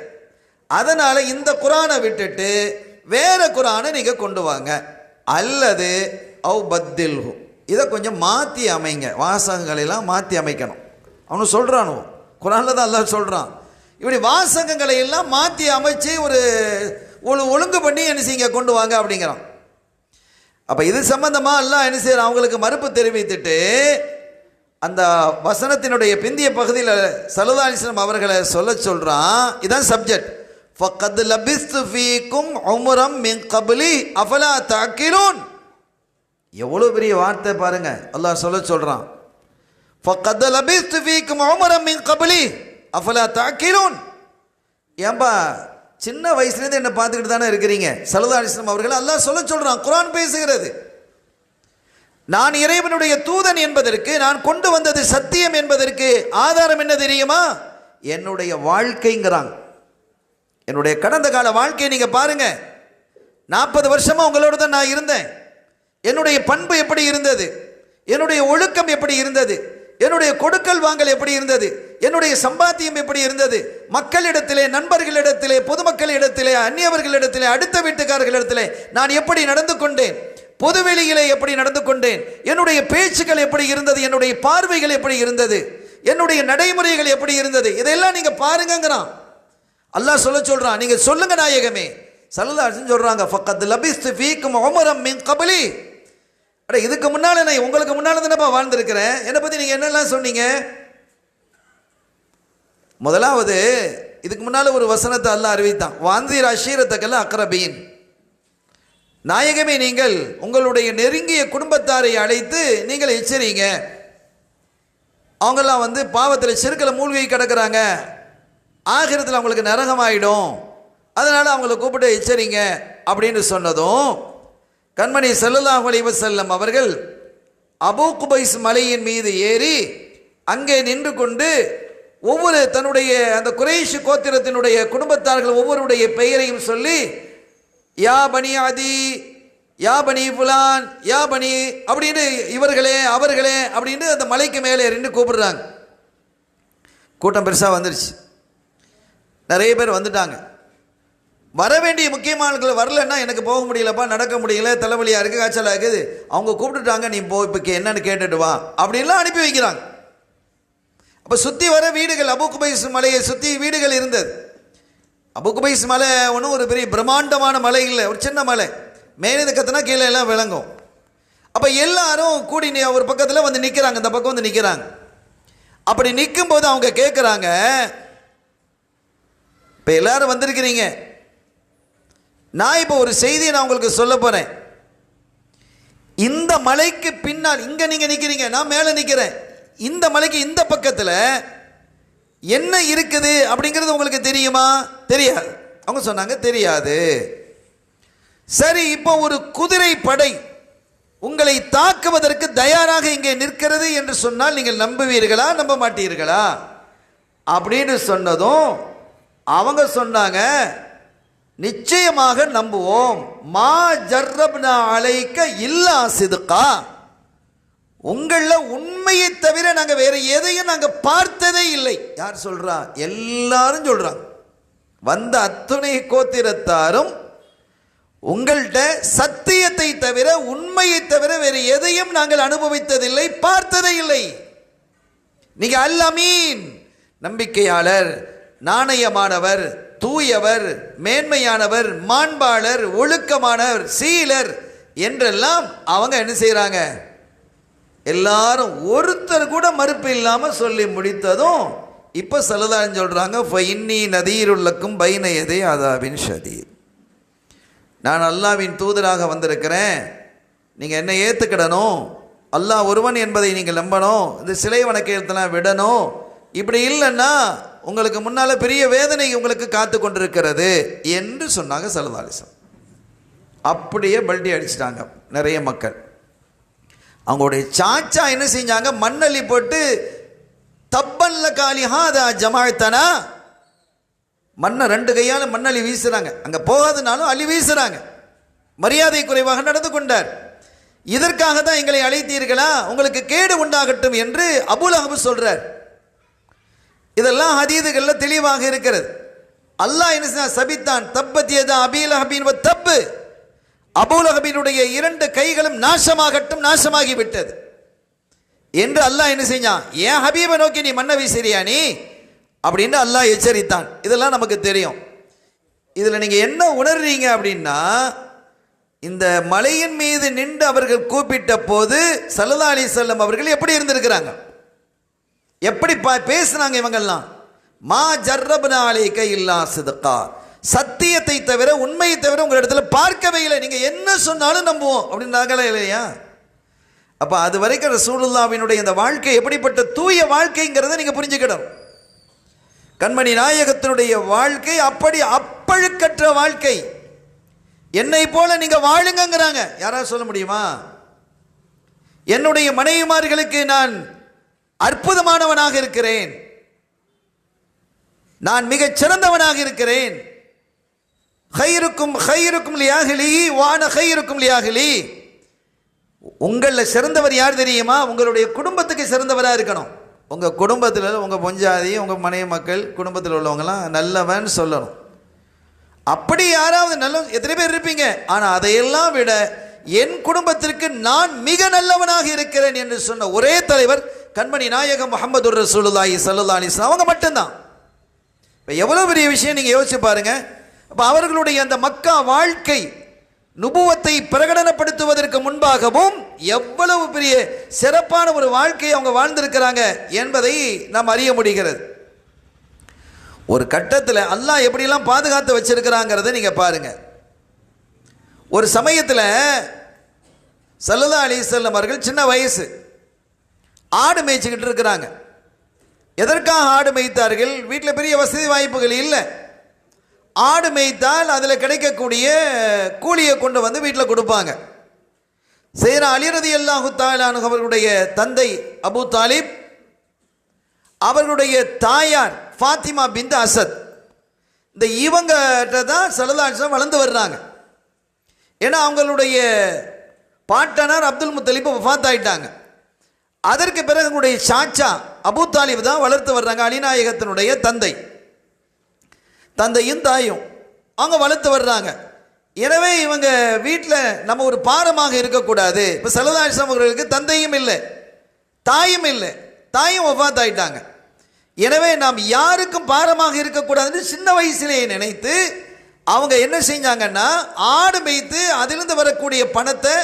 அதனால் இந்த குரானை விட்டுட்டு வேற குரானை நீங்கள் கொண்டு வாங்க, அல்லது அவ் பத்தில்ஹு, இதை கொஞ்சம் மாற்றி அமைங்க, வாசகங்களெல்லாம் மாற்றி அமைக்கணும். அவனு சொல்கிறானோ, குரானில் தான் அல்லாஹ் சொல்கிறான், இப்படி வாசகங்களை எல்லாம் மாற்றி அமைச்சு ஒழுங்கு பண்ணி என்ன செய்யுங்க கொண்டு வாங்க அப்படிங்கிறான். அப்போ இது சம்பந்தமாக அல்லாஹ் என்ன செய்யறான், அவங்களுக்கு மறுப்பு தெரிவித்துட்டு அந்த வசனத்தினுடைய பிந்திய பகுதியில் ஸல்லல்லாஹு அலைஹி வஸல்லம் அவர்களை சொல்றான். இதான் சப்ஜெக்ட். ஃபக்கத் லபிஸ்து ஃபீக்கும் உம்ரம் மின் கப்லி அஃபலா தஅகிலூன். எவ்வளோ பெரிய வார்த்தை பாருங்க, அல்லாஹ் சொல்றான். ஃபக்கத் லபிஸ்து ஃபீக்கும் உம்ரம் மின் கப்லி அஃபலா தஅகிலூன். ஏன்பா சின்ன வயசுலேருந்து என்ன பார்த்துக்கிட்டு தானே இருக்கிறீங்க. ஸல்லல்லாஹு அலைஹி வஸல்லம் அவர்கள் அல்லாஹ் சொல்றான். குர்ஆன் பேசுகிறது. நான் இறைவனுடைய தூதன் என்பதற்கு, நான் கொண்டு வந்தது சத்தியம் என்பதற்கு ஆதாரம் என்ன தெரியுமா? என்னுடைய வாழ்க்கைங்கிறாங்க. என்னுடைய கடந்த கால வாழ்க்கையை நீங்க பாருங்க. 40 வருஷமா உங்களோட தான் நான் இருந்தேன். என்னுடைய பண்பு எப்படி இருந்தது, என்னுடைய ஒழுக்கம் எப்படி இருந்தது, என்னுடைய கொடுக்கல் வாங்கல் எப்படி இருந்தது, என்னுடைய சம்பாத்தியம் எப்படி இருந்தது, மக்களிடத்திலே, நண்பர்களிடத்திலே, பொதுமக்களிடத்திலே, அந்நியவர்களிடத்திலே, அடுத்த வீட்டுக்காரர்களிடத்திலே நான் எப்படி நடந்து கொண்டேன், பொதுவெளியிலே எப்படி நடந்து கொண்டேன், என்னுடைய பேச்சுக்கள் எப்படி இருந்தது, என்னுடைய பார்வைகள் எப்படி இருந்தது, என்னுடைய நடைமுறைகள் எப்படி இருந்தது, இதெல்லாம் நீங்க பாருங்கிறான். அல்லாஹ் சொல்றான். நீங்க சொல்லுங்க நாயகமே. ஸல்லல்லாஹு அலைஹி வஸல்லம் சொல்றாங்க, ஃபக்கத் லபிஸ்து ஃபீக்கும் உமரம் மின் கப்லி. அட இதுக்கு முன்னால நான் உங்களுக்கு முன்னால தானப்பா வாழ்ந்திருக்கிறேன். என்னை பத்தி நீங்க என்னெல்லாம் சொன்னீங்க? முதலாவது இதுக்கு முன்னால ஒரு வசனத்தை அல்லாஹ் அறிவித்தான். வாந்திர் அஷீரத்தக்கல்ல அக்ரபீன். நாயகமே, நீங்கள் உங்களுடைய நெருங்கிய குடும்பத்தாரை அழைத்து நீங்கள் எச்சரிங்க. அவங்கெல்லாம் பாவத்தில் சிறுக்கில் மூழ்கி கிடக்கிறாங்க, ஆகிரத்தில் அவங்களுக்கு நரகமாயிடும், அதனால் அவங்கள கூப்பிட்டு எச்சரிங்க அப்படின்னு சொன்னதும் கண்மணி ஸல்லல்லாஹு அலைஹி வஸல்லம் அவர்கள் அபூ குபைஸ் மலையின் மீது ஏறி அங்கே நின்று கொண்டு ஒவ்வொரு தன்னுடைய அந்த குறைஷ் கோத்திரத்தினுடைய குடும்பத்தார்கள் ஒவ்வொருடைய பெயரையும் சொல்லி, யா பனி ஆதி, யா பனி புலான், யா பனி அப்படின்னு இவர்களே அவர்களே அப்படின்னு அந்த மலைக்கு மேலே நின்று கூப்பிடுறாங்க. கூட்டம் பெருசாக வந்துருச்சு, நிறைய பேர் வந்துட்டாங்க. வர வேண்டிய முக்கியமானவர்கள் வரலன்னா, எனக்கு போக முடியலப்பா, நடக்க முடியல, தலைவலியாக இருக்குது, காய்ச்சலாக இருக்குது, அவங்க கூப்பிட்டுட்டாங்க, நீ போ இப்போ என்னன்னு கேட்டுட்டு வா அப்படின்லாம் அனுப்பி வைக்கிறாங்க. அப்போ சுற்றி வர வீடுகள், அபூ குபைஸ் மலையை சுற்றி வீடுகள் இருந்தது. அபூ குபைஸ் மலை ஒன்றும் ஒரு பெரிய பிரம்மாண்டமான மலை இல்லை, ஒரு சின்ன மலை, மேலே கத்துனா கீழே எல்லாம் விளங்கும். அப்போ எல்லாரும் கூடி ஒரு பக்கத்தில் வந்து நிற்கிறாங்க, இந்த பக்கம் வந்து நிற்கிறாங்க. அப்படி நிற்கும் போது அவங்க கேட்குறாங்க, இப்போ எல்லாரும் வந்திருக்கிறீங்க, நான் இப்போ ஒரு செய்தியை நான் உங்களுக்கு சொல்ல போறேன். இந்த மலைக்கு பின்னால், இங்க நீங்க நிக்கிறீங்க, நான் மேலே நிக்கிறேன், இந்த மலைக்கு இந்த பக்கத்தில் என்ன இருக்குது அப்படிங்கிறது உங்களுக்கு தெரியுமா? தெரியாது. அவங்க சொன்னாங்க தெரியாது. சரி, இப்போ ஒரு குதிரை படை உங்களை தாக்குவதற்கு தயாராக இங்கே நிற்கிறது என்று சொன்னால் நீங்கள் நம்புவீர்களா, நம்ப மாட்டீர்களா அப்படின்னு சொன்னதும் அவங்க சொன்னாங்க, நிச்சயமாக நம்புவோம். மா ஜர்ரப்னா அலைக்க இல்லா சிதுகா, உங்களில் உண்மையை தவிர நாங்கள் வேற எதையும் நாங்கள் பார்த்ததே இல்லை. யார் சொல்றா? எல்லாரும் சொல்றாங்க. வந்த அத்துணை கோத்திரத்தாரும் உங்கள்கிட்ட சத்தியத்தை தவிர, உண்மையை தவிர வேறு எதையும் நாங்கள் அனுபவித்ததில்லை, பார்த்ததே இல்லை. நீங்க அல் அமீன், நம்பிக்கையாளர், நாணயமானவர், தூயவர், மேன்மையானவர், மாண்பாளர், ஒழுக்கமானவர், சீலர் என்றெல்லாம் அவங்க என்ன செய்யறாங்க, எல்லாரும் ஒருத்தர் கூட மறுப்பு இல்லாம சொல்லி முடித்ததும் இப்ப ஸல்லல்லாஹு சொல்றாங்க, ஃபஇன்னி நதீருல்லக்கும் பைன யதை அதாபின் ஷதீத். நான் அல்லாஹ்வின் தூதராக வந்திருக்கிறேன், நீங்க என்ன ஏத்துக்கிடணும், அல்லாஹ் ஒருவன் என்பதை நீங்கள் நம்பணும், இந்த சிலை வணக்கத்தெல்லாம் விடணும். இப்படி இல்லைன்னா உங்களுக்கு முன்னால பெரிய வேதனை உங்களுக்கு காத்து கொண்டிருக்கிறது என்று சொன்னாங்க ஸல்லல்லாஹு அலைஹி வஸல்லம். அப்படியே பல்டி அடிச்சிட்டாங்க நிறைய மக்கள். அவங்களுடைய சாச்சா என்ன செஞ்சாங்க, மண்ணள்ளி போட்டு தப்பல்ல காலிஹாதா ஜமாஅத்தனா, மண்ணை 2 கையால மண்ணள்ளி வீசுறாங்க. அங்க போகாதனாலும் அள்ளி வீசுறாங்க. மரியாதை குறைவாக நடந்து கொண்டார். இதற்காக தான் எங்களை அழைத்தீர்களா, உங்களுக்கு கேடு உண்டாகட்டும் என்று அபூ லஹப் சொல்றார். இதெல்லாம் ஹதீதுகள்ல தெளிவாக இருக்கிறது. அல்லாஹ் என்ன சபித்தான், தப்பத் யதா அபீ லஹபின் வ தப், அபூ லஹபினுடைய 2 கைகளும் நாசமாகட்டும், நாசமாகி விட்டது என்று அல்லாஹ் என்ன செஞ்சான், ஏன் ஹபீபை நோக்கி நீ மண்ணை வீசுறியா நீ அப்படின்னு அல்லாஹ் எச்சரித்தான். இதெல்லாம் நமக்கு தெரியும். இதில் நீங்கள் என்ன உணர்றீங்க அப்படின்னா, இந்த மலையின் மீது நின்று அவர்கள் கூப்பிட்ட போது ஸல்லல்லாஹு அலைஹி வஸல்லம் அவர்கள் எப்படி இருந்திருக்கிறாங்க, எப்படி பேசுனாங்க இவங்கெல்லாம். மா ஜர்ரப்னா அலைக இல்லா சித்கா, சத்தியத்தை தவிர உண்மையை தவிர உங்கள் இடத்துல பார்க்கவே இல்லை, நீங்கள் என்ன சொன்னாலும் நம்புவோம் அப்படின்னாங்களா இல்லையா? அப்போ அது வரைக்கும் ரசூலுல்லாஹ்வினுடைய இந்த வாழ்க்கை எப்படிப்பட்ட தூய வாழ்க்கைங்கிறத நீங்கள் புரிஞ்சுக்கிடும். கண்மணி நாயகத்தினுடைய வாழ்க்கை அப்படி அப்பழுக்கற்ற வாழ்க்கை. என்னை போல நீங்க வாழுங்கிறாங்க. யாராவது சொல்ல முடியுமா? என்னுடைய மனைவிமார்களுக்கு நான் அற்புதமானவனாக இருக்கிறேன், நான் மிகச் சிறந்தவனாக இருக்கிறேன். ஹைருக்கும் லியாஹ்லி வான ஹைருக்கும் லியாஹ்லி. உங்களில் சிறந்தவர் யார் தெரியுமா? உங்களுடைய குடும்பத்துக்கு சிறந்தவராக இருக்கணும். உங்கள் குடும்பத்தில் உங்கள் பொஞ்சாதி உங்கள் மனைவி மக்கள் குடும்பத்தில் உள்ளவங்களாம் நல்லவன் சொல்லணும். அப்படி யாராவது நல்ல எத்தனை பேர் இருப்பீங்க, ஆனால் அதையெல்லாம் விட என் குடும்பத்திற்கு நான் மிக நல்லவனாக இருக்கிறேன் என்று சொன்ன ஒரே தலைவர் கண்மணி நாயகம் முஹம்மது ரசூலுல்லாஹி ஸல்லல்லாஹு அலைஹி வஸல்லம் அவங்க மட்டும்தான். இப்போ எவ்வளோ பெரிய விஷயம் நீங்கள் யோசிச்சு பாருங்க. அப்போ அவர்களுடைய அந்த மக்கா வாழ்க்கை நுபுவத்தை பிரகடனப்படுத்துவதற்கு முன்பாகவும் எவ்வளவு பெரிய சிறப்பான ஒரு வாழ்க்கையை அவங்க வாழ்ந்திருக்கிறாங்க என்பதை நாம் அறிய முடிகிறது. ஒரு கட்டத்தில் அல்லாஹ் எப்படிலாம் பாதுகாத்து வச்சிருக்கிறாங்கிறத நீங்க பாருங்க. ஒரு சமயத்தில் ஸல்லல்லாஹு அலைஹி வஸல்லம் அவர்கள் சின்ன வயசு ஆடு மேய்ச்சிக்கிட்டு இருக்கிறாங்க. எதற்காக ஆடு மேய்த்தார்கள்? வீட்டில் பெரிய வசதி வாய்ப்புகள் இல்லை. ஆடு மேய்த்தால் அதில் கிடைக்கக்கூடிய கூலியை கொண்டு வந்து வீட்டில் கொடுப்பாங்க. சையதுனா அலி ரலியல்லாஹு தஆலா அன்ஹு அவர்களுடைய தந்தை அபூ தாலிப், அவர்களுடைய தாயார் ஃபாத்திமா பின்த் அசத், இந்த இவங்கிட்ட தான் ஸல்லல்லாஹு அலைஹி வஸல்லம் வளர்ந்து வர்றாங்க. ஏன்னா அவங்களுடைய பாட்டனார் அப்துல் முத்தலிப் வஃபாத் ஆயிட்டாங்க. அதற்கு பிறகு அவங்களுடைய சாச்சா அபூ தாலிப் தான் வளர்த்து வர்றாங்க. அலிநாயகத்தினுடைய தந்தையும் தாயும் அவங்க வளர்த்து வர்றாங்க. எனவே இவங்க வீட்டில் நம்ம ஒரு பாரமாக இருக்கக்கூடாது. இப்போ ஸல்லல்லாஹு அலைஹி வஸல்லம் அவர்களுக்கு தந்தையும் இல்லை தாயும் இல்லை, தாயும் வஃபாத் ஆயிட்டாங்க. எனவே நாம் யாருக்கும் பாரமாக இருக்கக்கூடாதுன்னு சின்ன வயசிலேயே நினைத்து அவங்க என்ன செஞ்சாங்கன்னா, ஆடு மேய்த்து அதிலிருந்து வரக்கூடிய பணத்தை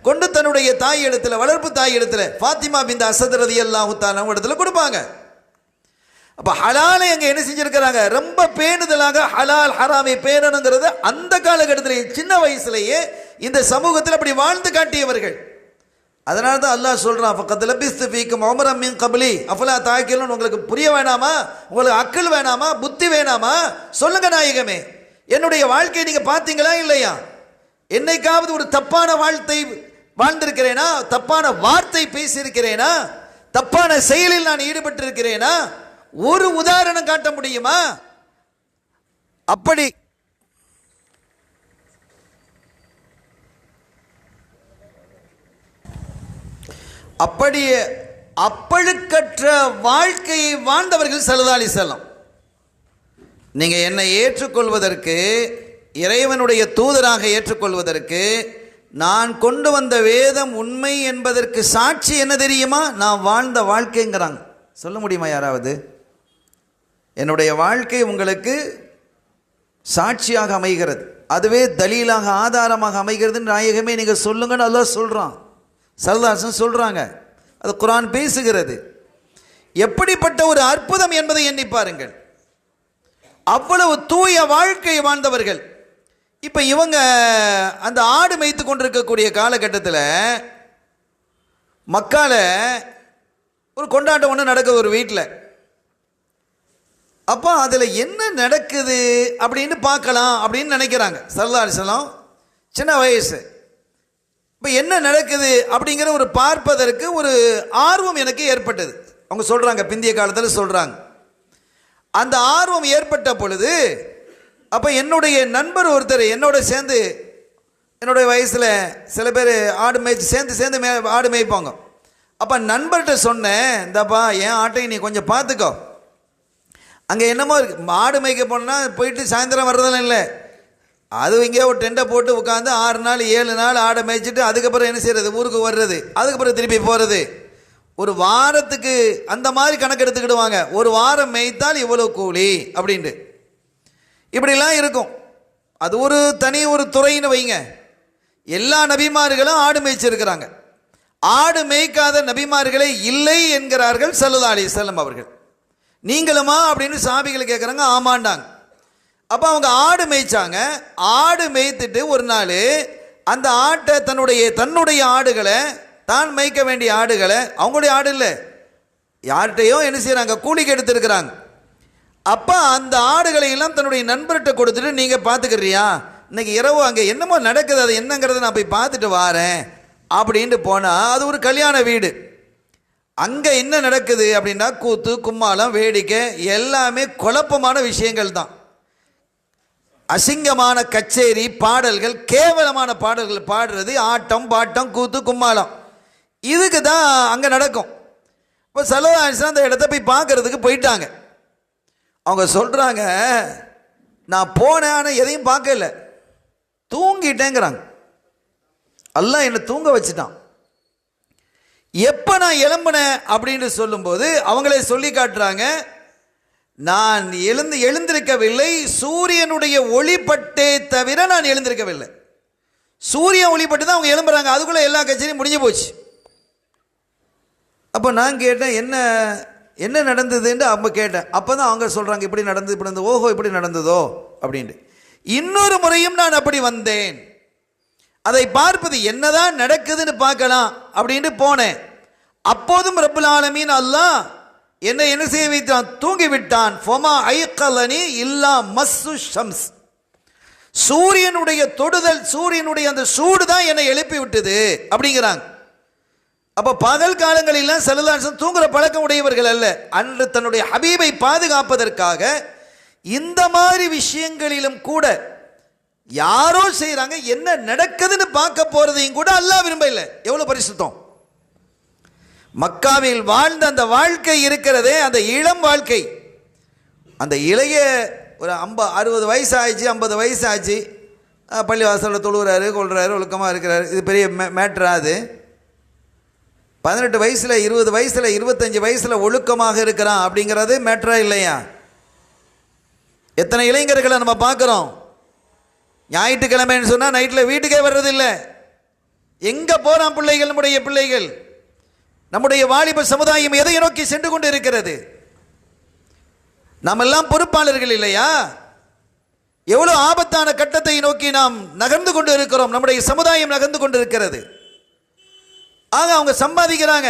கொண்டு தன்னுடைய தாய் இடத்துல, வளர்ப்பு தாய் இடத்துல ஃபாத்திமா பின்த் அஸத் ரலியல்லாஹு தஆலா இடத்துல கொடுப்பாங்க. அப்போ ஹலாலை அங்கே என்ன செஞ்சிருக்கிறாங்க, ரொம்ப பேணுதலாக ஹலால் ஹராமை பேணணுங்கிறது அந்த காலகட்டத்திலேயே சின்ன வயசுலேயே இந்த சமூகத்தில் அப்படி வாழ்ந்து காட்டியவர்கள். அதனால தான் அல்லாஹ் சொல்றான், ஃபக்கத் லபிஸ்து ஃபீக்கும் உமரம் மின் கப்லி அஃபலா தாக்கிலூன். உங்களுக்கு புரிய வேணாமா? உங்களுக்கு அக்கல் வேணாமா? புத்தி வேணாமா? சொல்லுங்க நாயகமே, என்னுடைய வாழ்க்கையை நீங்க பார்த்தீங்களா இல்லையா? என்னைக்காவது ஒரு தப்பான வாழ்க்கை வாழ்ந்திருக்கிறேனா? தப்பான வார்த்தை பேசியிருக்கிறேனா? தப்பான செயலில் நான் ஈடுபட்டிருக்கிறேனா? ஒரு உதாரணம் காட்ட முடியுமா? அப்படி அப்படியே அப்பழுக்கற்ற வாழ்க்கையை வாழ்ந்தவர்கள் ஸல்லல்லாஹு அலைஹி வஸல்லம். நீங்க என்னை ஏற்றுக்கொள்வதற்கு, இறைவனுடைய தூதராக ஏற்றுக்கொள்வதற்கு, நான் கொண்டு வந்த வேதம் உண்மை என்பதற்கு சாட்சி என்ன தெரியுமா? நான் வாழ்ந்த வாழ்க்கைங்கிறாங்க. சொல்ல முடியுமா யாராவது? என்னுடைய வாழ்க்கை உங்களுக்கு சாட்சியாக அமைகிறது, அதுவே தலீலாக ஆதாரமாக அமைகிறது. நாயகமே நீங்க சொல்லுங்கன்னு அல்லாஹ் சொல்றான், ஸல்லல்லாஹு அலைஹி வஸல்லம் சொல்றாங்க. அது குர்ஆன் பேசுகிறது. எப்படிப்பட்ட ஒரு அற்புதம் என்பதை எண்ணி பாருங்கள். அவ்வளவு தூய வாழ்க்கை வாழ்ந்தவர்கள். இப்போ இவங்க அந்த ஆடு மேய்த்து கொண்டிருக்கக்கூடிய காலகட்டத்தில் மக்கால ஒரு கொண்டாட்டம் ஒன்று நடக்குது ஒரு வீட்டில். அப்போ அதில் என்ன நடக்குது அப்படின்னு பார்க்கலாம் அப்படின்னு நினைக்கிறாங்க. ஸல்லல்லாஹு அலைஹி வஸல்லம் சின்ன வயசு. இப்போ என்ன நடக்குது அப்படிங்கிற ஒரு பார்ப்பதற்கு ஒரு ஆர்வம் எனக்கு ஏற்பட்டது. அவங்க சொல்கிறாங்க, பிந்திய காலத்தில் சொல்கிறாங்க. அந்த ஆர்வம் ஏற்பட்ட பொழுது அப்போ என்னுடைய நண்பர் ஒருத்தர் என்னோட சேர்ந்து, என்னுடைய வயசில் சில பேர் ஆடு மேய்ச்சி சேர்ந்து ஆடு மேய்ப்பாங்க. அப்போ நண்பர்கிட்ட சொன்னேன், இந்தப்பா என் ஆட்டையும் நீ கொஞ்சம் பார்த்துக்கோ. அங்கே என்னமோ இருக்கு, ஆடு மேய்க்க போனால் போயிட்டு சாயந்தரம் வர்றதெல்லாம் இல்லை. அது இங்கே ஒரு டெண்டை போட்டு உட்காந்து 6 நாள் 7 நாள் ஆடை மேய்ச்சிட்டு அதுக்கப்புறம் என்ன செய்யறது, ஊருக்கு வர்றது, அதுக்கப்புறம் திருப்பி போகிறது. ஒரு வாரத்துக்கு அந்த மாதிரி கணக்கு எடுத்துக்கிடுவாங்க. ஒரு வாரம் மேய்த்தால் இவ்வளோ கூலி அப்படின்ட்டு இப்படிலாம் இருக்கும். அது ஒரு தனி ஒரு துறைன்னு வைங்க. எல்லா நபிமார்களும் ஆடு மேய்ச்சிருக்கிறாங்க. ஆடு மேய்க்காத நபிமார்களே இல்லை என்கிறார்கள் ஸல்லல்லாஹு அலைஹி வஸல்லம் அவர்கள். நீங்களுமா அப்படின்னு சாபிகள் கேட்குறாங்க. ஆமாண்டாங்க. அப்போ அவங்க ஆடு மேய்ச்சாங்க. ஆடு மேய்த்துட்டு ஒரு நாள் அந்த ஆட்டை தன்னுடைய ஆடுகளை, தான் மேய்க்க வேண்டிய ஆடுகளை, அவங்களுடைய ஆடு இல்லை, யார்கிட்டையோ என்ன செய்கிறாங்க, கூலிக்கு எடுத்துருக்கிறாங்க. அப்போ அந்த ஆடுகளை எல்லாம் தன்னுடைய நண்பர்கிட்ட கொடுத்துட்டு, நீங்கள் பார்த்துக்கிறியா, இன்னைக்கு இரவு அங்கே என்னமோ நடக்குது, அது என்னங்கிறத நான் போய் பார்த்துட்டு வாரேன் அப்படின்ட்டு போனால் அது ஒரு கல்யாண வீடு. அங்கே என்ன நடக்குது அப்படின்னா கூத்து, கும்மாளம், வேடிக்கை, எல்லாமே குழப்பமான விஷயங்கள் தான். அசிங்கமான கச்சேரி, பாடல்கள், கேவலமான பாடல்கள் பாடுறது, ஆட்டம் பாட்டம், கூத்து, கும்மாளம், இதுக்கு தான் அங்கே நடக்கும். இப்போ ஸல்லல்லாஹு அலைஹி வஸல்லம் அந்த இடத்த போய் பார்க்கறதுக்கு போயிட்டாங்க. அவங்க சொல்கிறாங்க, நான் போனேன் ஆனால் எதையும் பார்க்கல, தூங்கிட்டேங்கிறாங்க. அல்லாஹ் என்னை தூங்க வச்சுட்டான். எப்போ நான் எழும்பினேன் அப்படின்னு சொல்லும்போது அவங்களே சொல்லி காட்டுறாங்க, நான் எழுந்திருக்கவில்லை, சூரியனுடைய ஒளிப்பட்டே தவிர நான் எழுந்திருக்கவில்லை. சூரியன் ஒளிப்பட்டு தான் அவங்க எழும்புறாங்க. அதுக்குள்ளே எல்லா கட்சியும் முடிஞ்சு போச்சு. அப்போ நான் கேட்டேன், என்ன நடந்ததுன்னு அவங்க கேட்டேன். அப்போ தான் அவங்க சொல்கிறாங்க, இப்படி நடந்தது. ஓஹோ, இப்படி நடந்ததோ அப்படின்ட்டு. இன்னொரு முறையும் நான் அப்படி வந்தேன், அதை பார்ப்பது என்னதான் நடக்குதுன்னு பார்க்கலாம் அப்படின்ட்டு போனேன். அப்போதும் ரப்புல் ஆலமீன் அல்லாஹ் என்னை என்ன செய்ய வைத்தான், தூங்கி விட்டான். ஃபமா ஐகலனி இல்லா மஸ்ஸு ஷம்ஸ், சூரியனுடைய தொடுதல், சூரியனுடைய அந்த சூடு தான் என்னை எழுப்பி விட்டது அப்படிங்கிறாங்க. அப்போ பகல் காலங்களெல்லாம் ஸல்லல்லாஹு அலைஹி வஸல்லம் தூங்குற பழக்கம் உடையவர்கள் அல்ல. அன்று தன்னுடைய ஹபீபை பாதுகாப்பதற்காக இந்த மாதிரி விஷயங்களிலும் கூட யாரோ செய்கிறாங்க, என்ன நடக்குதுன்னு பார்க்க போறதையும் கூட அல்லாஹ் விரும்ப இல்லை. எவ்வளோ பரிசுத்தம்! மக்காவில் வாழ்ந்த அந்த வாழ்க்கை இருக்கிறதே, அந்த இளம் வாழ்க்கை, அந்த இளைய ஒரு 60 வயசு ஆயிடுச்சு, 50 வயசு ஆச்சு, பள்ளிவாசலில் தொழுகிறாரு, கொள்கிறாரு, ஒழுக்கமாக இருக்கிறாரு, இது பெரிய மேட்ரா? அது 18 வயசில், 20 வயசில், 25 வயசில் ஒழுக்கமாக இருக்கிறான் அப்படிங்கிறது மேட்ரா இல்லையா? எத்தனை இளைஞர்களை நம்ம பார்க்குறோம், ஞாயிற்றுக்கிழமைன்னு சொன்னால் நைட்டில் வீட்டுக்கே வர்றதில்லை. எங்கே போகிறான் பிள்ளைகள், நம்முடைய பிள்ளைகள், நம்முடைய வாலிப சமுதாயம் எதை நோக்கி சென்று கொண்டு இருக்கிறது? நாம் எல்லாம் பொறுப்பாளர்கள் இல்லையா? எவ்வளோ ஆபத்தான கட்டத்தை நோக்கி நாம் நகர்ந்து கொண்டு இருக்கிறோம், நம்முடைய சமுதாயம் நகர்ந்து கொண்டு இருக்கிறது. ஆக அவங்க சம்பாதிக்கிறாங்க,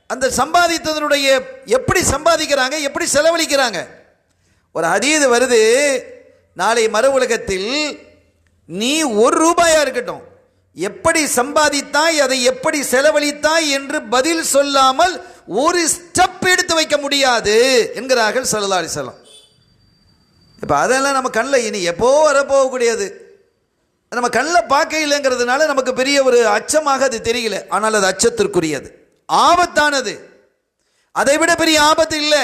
அந்த சம்பாதித்ததனுடைய எப்படி சம்பாதிக்கிறாங்க, எப்படி செலவழிக்கிறாங்க? ஒரு ஹதீஸ் வருது, நாளை மறு உலகத்தில் நீ 1 ரூபாயா இருக்கட்டும், எப்படி சம்பாதித்தாய், அதை எப்படி செலவழித்தாய் என்று பதில் சொல்லாமல் ஒரு ஸ்டெப் எடுத்து வைக்க முடியாது என்கிறார்கள் ஸல்லல்லாஹு அலைஹி வஸல்லம். இப்போ அதெல்லாம் நம்ம கண்ணில் இனி எப்போ வரப்போகக்கூடியது, நம்ம கண்ணில் பார்க்க இல்லைங்கிறதுனால நமக்கு பெரிய ஒரு அச்சமாக அது தெரியல. ஆனால் அது அச்சத்திற்குரியது, ஆபத்தானது, அதை விட பெரிய ஆபத்து இல்லை.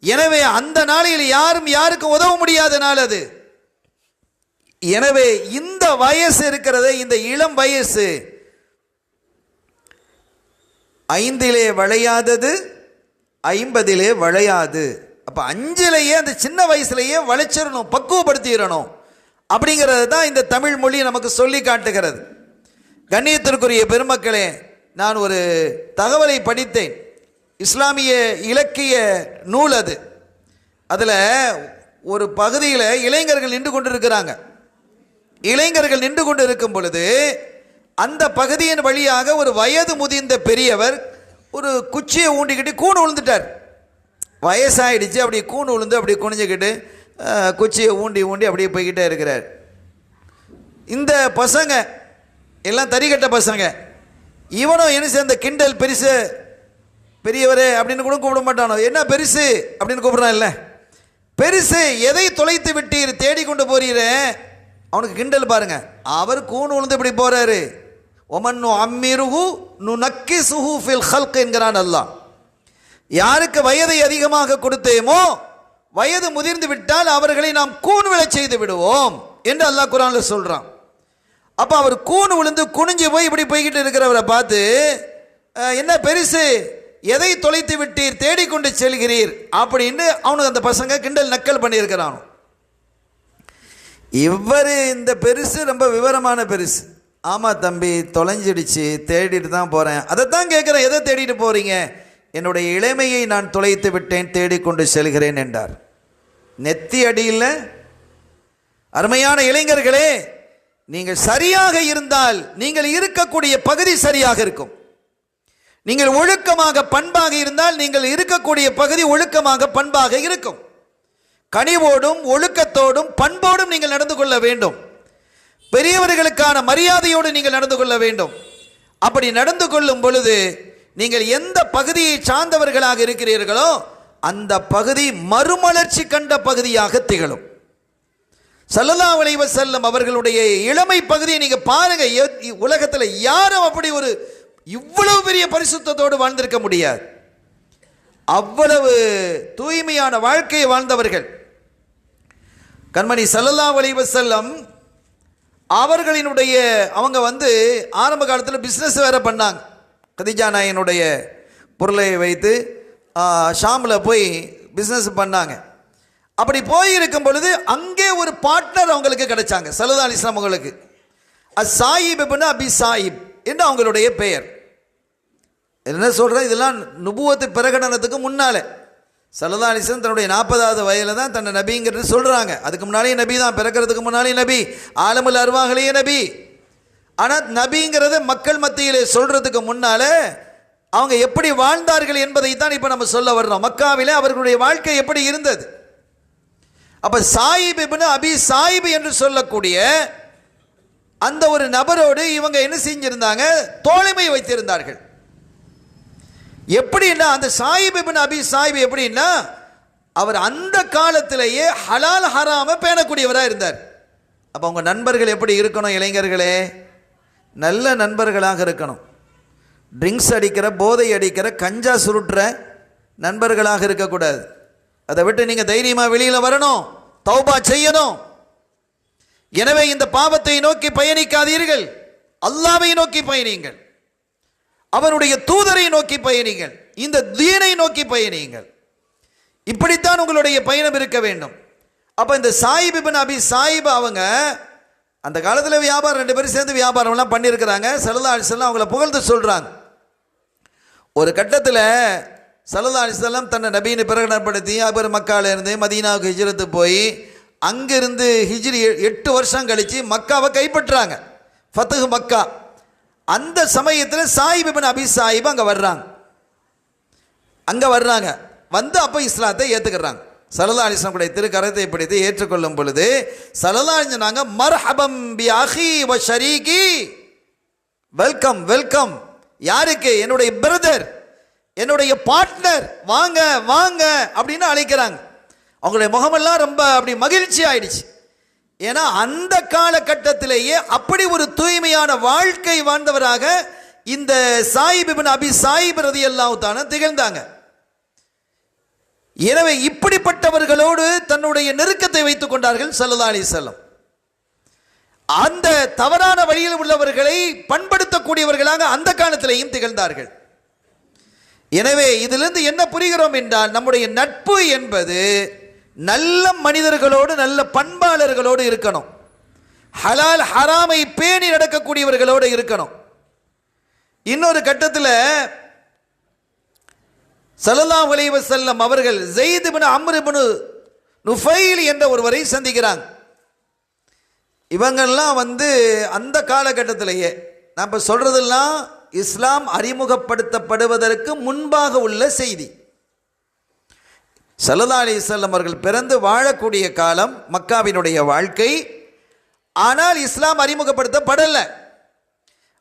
எனவே அந்த நாளில் யாரும் யாருக்கும் உதவ முடியாத நாள் அது. எனவே இந்த வயசு இருக்கிறது, இந்த இளம் வயசு, 5 வளையாதது 50 வளையாது. அப்போ 5 அந்த சின்ன வயசுலேயே வளைச்சிடணும், பக்குவப்படுத்திடணும் அப்படிங்கிறது தான் இந்த தமிழ் மொழி நமக்கு சொல்லி காட்டுகிறது. கண்ணியத்திற்குரிய பெருமக்களே, நான் ஒரு தகவலை படித்தேன், இஸ்லாமிய இலக்கிய நூல் அது. அதில் ஒரு பகுதியில் இளைஞர்கள் நின்று கொண்டு இருக்கிறாங்க. இளைஞர்கள் நின்று கொண்டு இருக்கும் பொழுது அந்த பகுதியின் வழியாக ஒரு வயது முதிர்ந்த பெரியவர் ஒரு குச்சியை ஊண்டிக்கிட்டு கூணு விழுந்துட்டார். வயசாயிடுச்சு, அப்படி கூணு விழுந்து அப்படி குனிஞ்சுக்கிட்டு குச்சியை ஊண்டி ஊண்டி அப்படியே போய்கிட்டே இருக்கிறார். இந்த பசங்க எல்லாம் தறிகட்ட பசங்க, இவனும் என்ன செய்ய, அந்த கிண்டல் பெருசு, பெரியவரே அப்படின்னு கூட கூப்பிட மாட்டானோ, என்ன பெருசு அப்படின்னு கூப்பிட்றான். இல்லை பெருசு, எதை தொலைத்து விட்டீர், தேடிக்கொண்டு போறீரே, அவனுக்கு கிண்டல் பாருங்க. அவர் கூணு விழுந்து இப்படி போறாரு. ஒமன்னு அம்மிருஹு நுனக்கிசுஹு ஃபில் ஹல்க் என்கிறான் அல்லாஹ். யாருக்கு வயதை அதிகமாக கொடுத்தேமோ, வயது முதிர்ந்து விட்டால் அவர்களை நாம் கூண் விழச் செய்து விடுவோம் என்று அல்லாஹ் குர்ஆன்ல சொல்றான். அப்போ அவர் கூணு விழுந்து குனிஞ்சு போய் இப்படி போய்கிட்டு இருக்கிறவரை பார்த்து, என்ன பெருசு, எதை தொலைத்து விட்டீர், தேடிக்கொண்டு செல்கிறீர் அப்படின்னு அவனுக்கு அந்த பசங்க கிண்டல் நக்கல் பண்ணியிருக்கிறான். இவர் இந்த பெருசு ரொம்ப விவரமான பெருசு. ஆமாம் தம்பி, தொலைஞ்சிடுச்சு, தேடிட்டு தான் போகிறேன். அதை தான் கேட்குறேன், எதை தேடிட்டு போகிறீங்க? என்னுடைய இளமையை நான் தொலைத்து விட்டேன், தேடிக்கொண்டு செல்கிறேன் என்றார். நெத்தி அடியில் அருமையான இளைஞர்களே, நீங்கள் சரியாக இருந்தால் நீங்கள் இருக்கக்கூடிய பகுதி சரியாக இருக்கும். நீங்கள் ஒழுக்கமாக பண்பாக இருந்தால் நீங்கள் இருக்கக்கூடிய பகுதி ஒழுக்கமாக பண்பாக இருக்கும். கனிவோடும் ஒழுக்கத்தோடும் பண்போடும் நீங்கள் நடந்து கொள்ள வேண்டும். பெரியவர்களுக்கான மரியாதையோடு நீங்கள் நடந்து கொள்ள வேண்டும். அப்படி நடந்து கொள்ளும் பொழுது நீங்கள் எந்த பகுதியை சார்ந்தவர்களாக இருக்கிறீர்களோ அந்த பகுதி மறுமலர்ச்சி கண்ட பகுதியாக திகழும். ஸல்லல்லாஹு அலைஹி வஸல்லம் அவர்களுடைய இளமை பகுதியை நீங்க பாருங்க. உலகத்தில் யாரும் அப்படி ஒரு இவ்வளவு பெரிய பரிசுத்தத்தோடு வாழ்ந்திருக்க முடியாது. அவ்வளவு தூய்மையான வாழ்க்கையை வாழ்ந்தவர்கள். கண்மணி ஸல்லல்லாஹு அலைஹி வஸல்லம் அவர்களினுடைய அவங்க ஆரம்ப காலத்தில் பிஸ்னஸ் வேற பண்ணாங்க. கதீஜா நாயனுடைய பொருளை வைத்து ஷாமில் போய் பிஸ்னஸ் பண்ணாங்க. அப்படி போயிருக்கும் பொழுது அங்கே ஒரு பார்ட்னர் அவங்களுக்கு கிடைச்சாங்க. ஸல்லல்லாஹு அலைஹி வஸல்லம் அவங்களுக்கு அஸ்ஸாயிப் இப்னு அபி சாயிப் என்று அவங்களுடைய பெயர். என்ன சொல்கிறேன், இதெல்லாம் நுபுவத்து பிரகடனத்துக்கு முன்னாலே ஸல்லல்லாஹு அலைஹி வஸல்லம் தன்னுடைய 40வது வயதில் தான் தன்னை நபிங்கிறது சொல்கிறாங்க. அதுக்கு முன்னாலேயே நபி தான், பிறக்கிறதுக்கு முன்னாலே நபி, ஆலமுல் அர்வாஹ்லேயே நபி. ஆனால் நபிங்கிறத மக்கள் மத்தியிலே சொல்கிறதுக்கு முன்னால் அவங்க எப்படி வாழ்ந்தார்கள் என்பதை தான் இப்போ நம்ம சொல்ல வர்றோம். மக்காவிலே அவர்களுடைய வாழ்க்கை எப்படி இருந்தது. அப்போ சாயிப் இப்னு அபி சாயிப் என்று சொல்லக்கூடிய அந்த ஒரு நபரோடு இவங்க என்ன செஞ்சிருந்தாங்க, தோழமை வைத்திருந்தார்கள். எப்படின்னா அந்த சாயிப் இப்னு அபி சாயிப் எப்படின்னா அவர் அந்த காலத்திலேயே ஹலால் ஹராம பேணக்கூடியவராக இருந்தார். அப்போ அவங்க நண்பர்கள் எப்படி இருக்கணும்? இளைஞர்களே, நல்ல நண்பர்களாக இருக்கணும். ட்ரிங்க்ஸ் அடிக்கிற, போதை அடிக்கிற, கஞ்சா சுருட்டுற நண்பர்களாக இருக்கக்கூடாது. அதை விட்டு நீங்கள் தைரியமாக வெளியில் வரணும், தௌபா செய்யணும். எனவே இந்த பாவத்தை நோக்கி பயணிக்காதீர்கள், அல்லாஹ்வை நோக்கி பயணியுங்கள், அவனுடைய தூதரை நோக்கி பயணிங்கள், இந்த தீனை நோக்கி பயணியுங்கள். இப்படித்தான் உங்களுடைய பயணம் இருக்க வேண்டும். அப்போ இந்த சாயிப் இப்னு அபி சாயிப் அவங்க அந்த காலத்தில் வியாபாரம், 2 பேரும் சேர்ந்து வியாபாரம்லாம் பண்ணியிருக்கிறாங்க. ஸல்லல்லாஹு அலைஹி வஸல்லம் அவங்கள புகழ்ந்து சொல்கிறாங்க. ஒரு கட்டத்தில் ஸல்லல்லாஹு அலைஹி வஸல்லம் தன்னை நபின்னு பிரகடனப்படுத்தி அவர் மக்காவிலிருந்து மதீனாவுக்கு ஹிஜ்ரத்து போய் அங்கிருந்து ஹிஜ்ரி 8 வருஷம் கழித்து மக்காவை கைப்பற்றுறாங்க, ஃபத்ஹு மக்கா. அந்த சமயத்தில் சாயிப் இப்னு அபி சாயிப் அங்கே வர்றாங்க. அப்போ இஸ்லாத்தை ஏற்றுக்கிறாங்க. ஸல்லல்லாஹு அலைஹி வஸல்லம் கூடிய திருக்கரத்தை பிடித்து ஏற்றுக்கொள்ளும் பொழுது ஸல்லல்லாஹு அலைஹி வஸல்லம் சொன்னாங்க, மர்ஹபம் பி அஹி வ ஷரீகி, வெல்கம் வெல்கம். யாருக்கு? என்னுடைய பிரதர், என்னுடைய பார்ட்னர், வாங்க வாங்க அப்படின்னு அழைக்கிறாங்க. அவங்களுடைய முகமெல்லாம் ரொம்ப அப்படி மகிழ்ச்சி ஆயிடுச்சு. ஏன்னா அந்த காலகட்டத்திலேயே அப்படி ஒரு தூய்மையான வாழ்க்கை வாழ்ந்தவராக இந்த சாயிப் இப்னு அபி சாயிப் ரலியல்லாஹு தஆலா திகழ்ந்தாங்க. எனவே இப்படிப்பட்டவர்களோடு தன்னுடைய நெருக்கத்தை வைத்துக் கொண்டார்கள் ஸல்லல்லாஹு அலைஹி வஸல்லம். அந்த தவறான வழியில் உள்ளவர்களை பண்படுத்தக்கூடியவர்களாக அந்த காலத்திலேயும் திகழ்ந்தார்கள். எனவே இதிலிருந்து என்ன புரிகிறோம் என்றால், நம்முடைய நட்பு என்பது நல்ல மனிதர்களோடு, நல்ல பண்பாளர்களோடு இருக்கணும். ஹலால் ஹராமை பேணி நடக்கக்கூடியவர்களோடு இருக்கணும். இன்னொரு கட்டத்தில் ஸல்லல்லாஹு அலைஹி வஸல்லம் அவர்கள் ஸைத் இப்னு அம்ர் இப்னு நுஃபைல் என்ற ஒருவரை சந்திக்கிறாங்க. இவங்கெல்லாம் அந்த காலகட்டத்திலேயே நான் இப்போ சொல்றதெல்லாம் இஸ்லாம் அறிமுகப்படுத்தப்படுவதற்கு முன்பாக உள்ள செய்தி. ஸல்லல்லாஹு அலைஹி வஸல்லம் அவர்கள் பிறந்து வாழக்கூடிய காலம் மக்காவினுடைய வாழ்க்கை. ஆனால் இஸ்லாம் அறிமுகப்படுத்தப்படலை.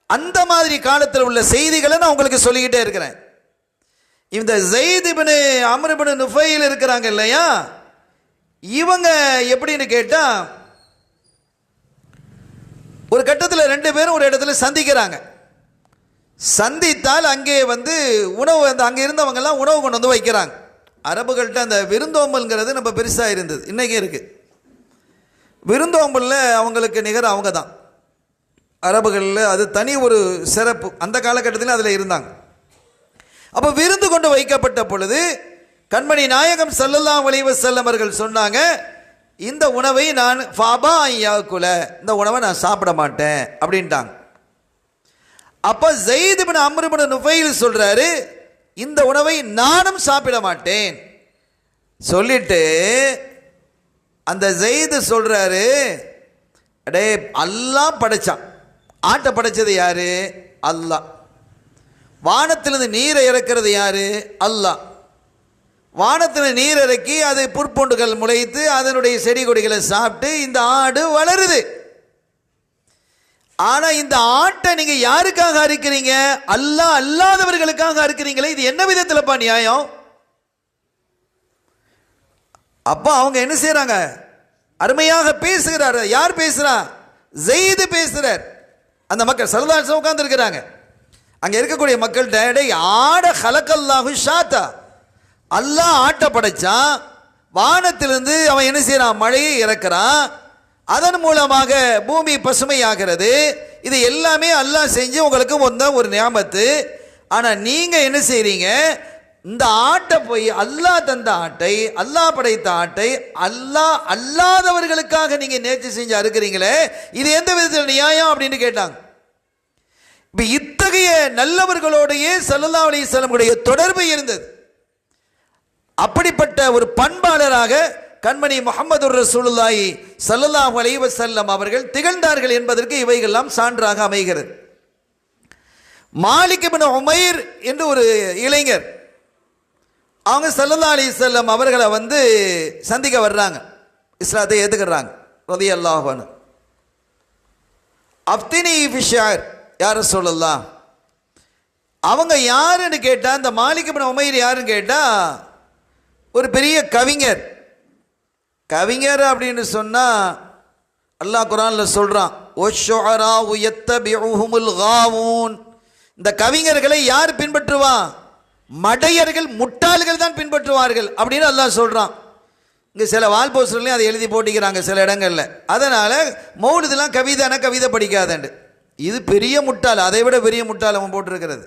அந்த மாதிரி காலத்தில் உள்ள செய்திகளை நான் உங்களுக்கு சொல்லிக்கிட்டே இருக்கிறேன். இந்த ஸைத் இப்னு அம்ர் இப்னு நுஃபைல் இருக்கிறாங்க இல்லையா, இவங்க எப்படின்னு கேட்டால், ஒரு கட்டத்தில் 2 பேரும் ஒரு இடத்துல சந்திக்கிறாங்க. சந்தித்தால் அங்கே உணவு, அங்கே இருந்தவங்கெல்லாம் உணவு கொண்டு வந்து வைக்கிறாங்க. அரபுகள்கிட்ட அந்த விருந்தோம்பல்ங்கிறது நம்ம பெருசாக இருந்தது, இன்றைக்கி இருக்குது. விருந்தோம்பலில் அவங்களுக்கு நிகர் அவங்க தான். அரபுகளில் அது தனி ஒரு சிறப்பு. அந்த காலகட்டத்தில் அதில் இருந்தாங்க. அப்போ விருந்து கொண்டு வைக்கப்பட்ட பொழுது கண்மணி நாயகம் ஸல்லல்லாஹு அலைஹி வஸல்லம் அவர்கள் சொன்னாங்க, இந்த உணவை நான் ஃபாபா ஐயாக்குல, இந்த உணவை நான் சாப்பிட மாட்டேன் அப்படின்ட்டாங்க. அப்போ ஸைத் இப்னு அம்ர் இப்னு நுஃபைல் சொல்றாரு, இந்த உணவை நானும் சாப்பிட மாட்டேன் சொல்லிட்டு அந்த ஸைத் சொல்றாரு, அடே அல்லாஹ் படைச்சான். ஆட்டை படைச்சது யாரு? அல்லாஹ். வானத்திலிருந்து நீரை இறக்கிறது யாரு? அல்லாஹ். வானத்தில் நீர் இறக்கி அது புற்பொண்டுகள் முளைத்து அதனுடைய செடி கொடிகளை சாப்பிட்டு இந்த ஆடு வளருது. ஆனா இந்த ஆட்டை நீங்க யாருக்காக அறுக்கிறீங்க? அல்லாஹ் அல்லாதவர்களுக்காக அறுக்கிறீங்களே, இது என்ன விதத்திலப்பா நியாயம்? அப்ப அவங்க என்ன செய்யறாங்க? அருமையாக பேசுகிறார். யார் பேசுறா? ஸைத் பேசுறார். அந்த மக்கள் ஸல்லல்லாஹு அலைஹி வஸல்லம் உட்கார்ந்து இருக்கிறாங்க. அங்க இருக்கக்கூடிய மக்கள்கிட்ட, டேய் ஆட ஹலக்கல்லாஹு ஷாத்தா, அல்லாஹ் ஆட்டை படைச்சான், வானத்திலிருந்து அவன் என்ன செய்யறான்? மழையை இறக்குறான், அதன் மூலமாக பூமி பசுமையாகிறது. இது எல்லாமே அல்லாஹ் செஞ்சு உங்களுக்கு வந்த ஒரு நியாமத்து. ஆனா நீங்க என்ன செய்றீங்க? இந்த ஆட்டை போய் அல்லாஹ் தந்த ஆட்டை, அல்லாஹ் படைத்த ஆட்டை அல்லாஹ் அல்லாதவர்களுக்காக நீங்க நேர்ச்சி செஞ்சு அறுக்கிறீங்களே, இது எந்த விதத்தில் நியாயம் அப்படின்னு கேட்டாங்க. இப்ப இத்தகைய நல்லவர்களோடையே ஸல்லல்லாஹு அலைஹி வஸல்லம் தொடர்பு இருந்தது. அப்படிப்பட்ட ஒரு பண்பாளராக கண்மணி முஹம்மது ரசூலுல்லாஹி ஸல்லல்லாஹு அலைஹி வஸல்லம் அவர்கள் திகழ்ந்தார்கள் என்பதற்கு இவைகளெல்லாம் சான்றாக அமைகிறது. மாலிக் இப்னு உமைர் என்று ஒரு இளைஞர், அவங்க ஸல்லல்லாஹு அலைஹி வஸல்லம் அவர்களை சந்திக்க வர்றாங்க, இஸ்லாத்தை ஏத்துக்கிறாங்க ரலியல்லாஹு அன்ஹு. அஃப்தினி ஃபி ஷஅர் யா ரசூலல்லாஹ். அவங்க யாருன்னு கேட்டா, இந்த மாலிக் இப்னு உமைர் யாருன்னு கேட்டா ஒரு பெரிய கவிஞர். கவிஞர் அப்படின்னு சொன்னா அல்லாஹ் குர்ஆன்ல சொல்றான், வஷ்ஷுஅராஉ யத்தபிஉஹுமுல் காவூன். இந்த கவிஞர்களை யார் பின்பற்றுவான்? மடையர்கள், முட்டாள்கள் தான் பின்பற்றுவார்கள் அப்படின்னு அல்லாஹ் சொல்றான். இங்க சில வால் போஸ்டர்லையும் அதை எழுதி போட்டிக்கிறாங்க சில இடங்கள்ல. அதனால மௌலிதெல்லாம் கவிதான கவிதை படிக்காதண்டு. இது பெரிய முட்டாள், அதை விட பெரிய முட்டாள் அவன் போட்டிருக்கிறது.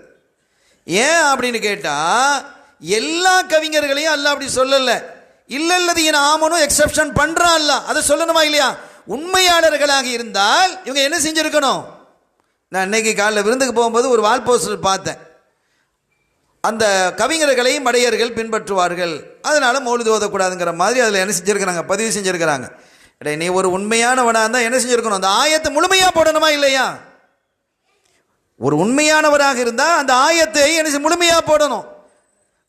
ஏன் அப்படின்னு கேட்டா, எல்லா கவிஞர்களையும் அல்லாஹ் அப்படி சொல்லல. இல்லல்லதீன ஆமனு எக்ஸெப்ஷன் பண்றான் அல்லாஹ். அதை சொல்லணுமா இல்லையா? உண்மையாளர்களாக இருந்தால் இவங்க என்ன செஞ்சிருக்கணும்? நான் இன்னைக்கு காலையில் விருந்துக்கு போகும்போது ஒரு வால் போஸ்டர் பார்த்தேன், அந்த கவிஞர்களை மடையர்கள் பின்பற்றுவார்கள், அதனால மௌலிது ஓதக்கூடாதுங்கிற மாதிரி அதில் என்ன செஞ்சிருக்கிறாங்க? பதிவு செஞ்சிருக்கிறாங்க. நீ ஒரு உண்மையானவனாக இருந்தால் என்ன செஞ்சிருக்கணும்? அந்த ஆயத்தை முழுமையா போடணுமா இல்லையா? ஒரு உண்மையானவராக இருந்தால் அந்த ஆயத்தை என்ன முழுமையா போடணும்.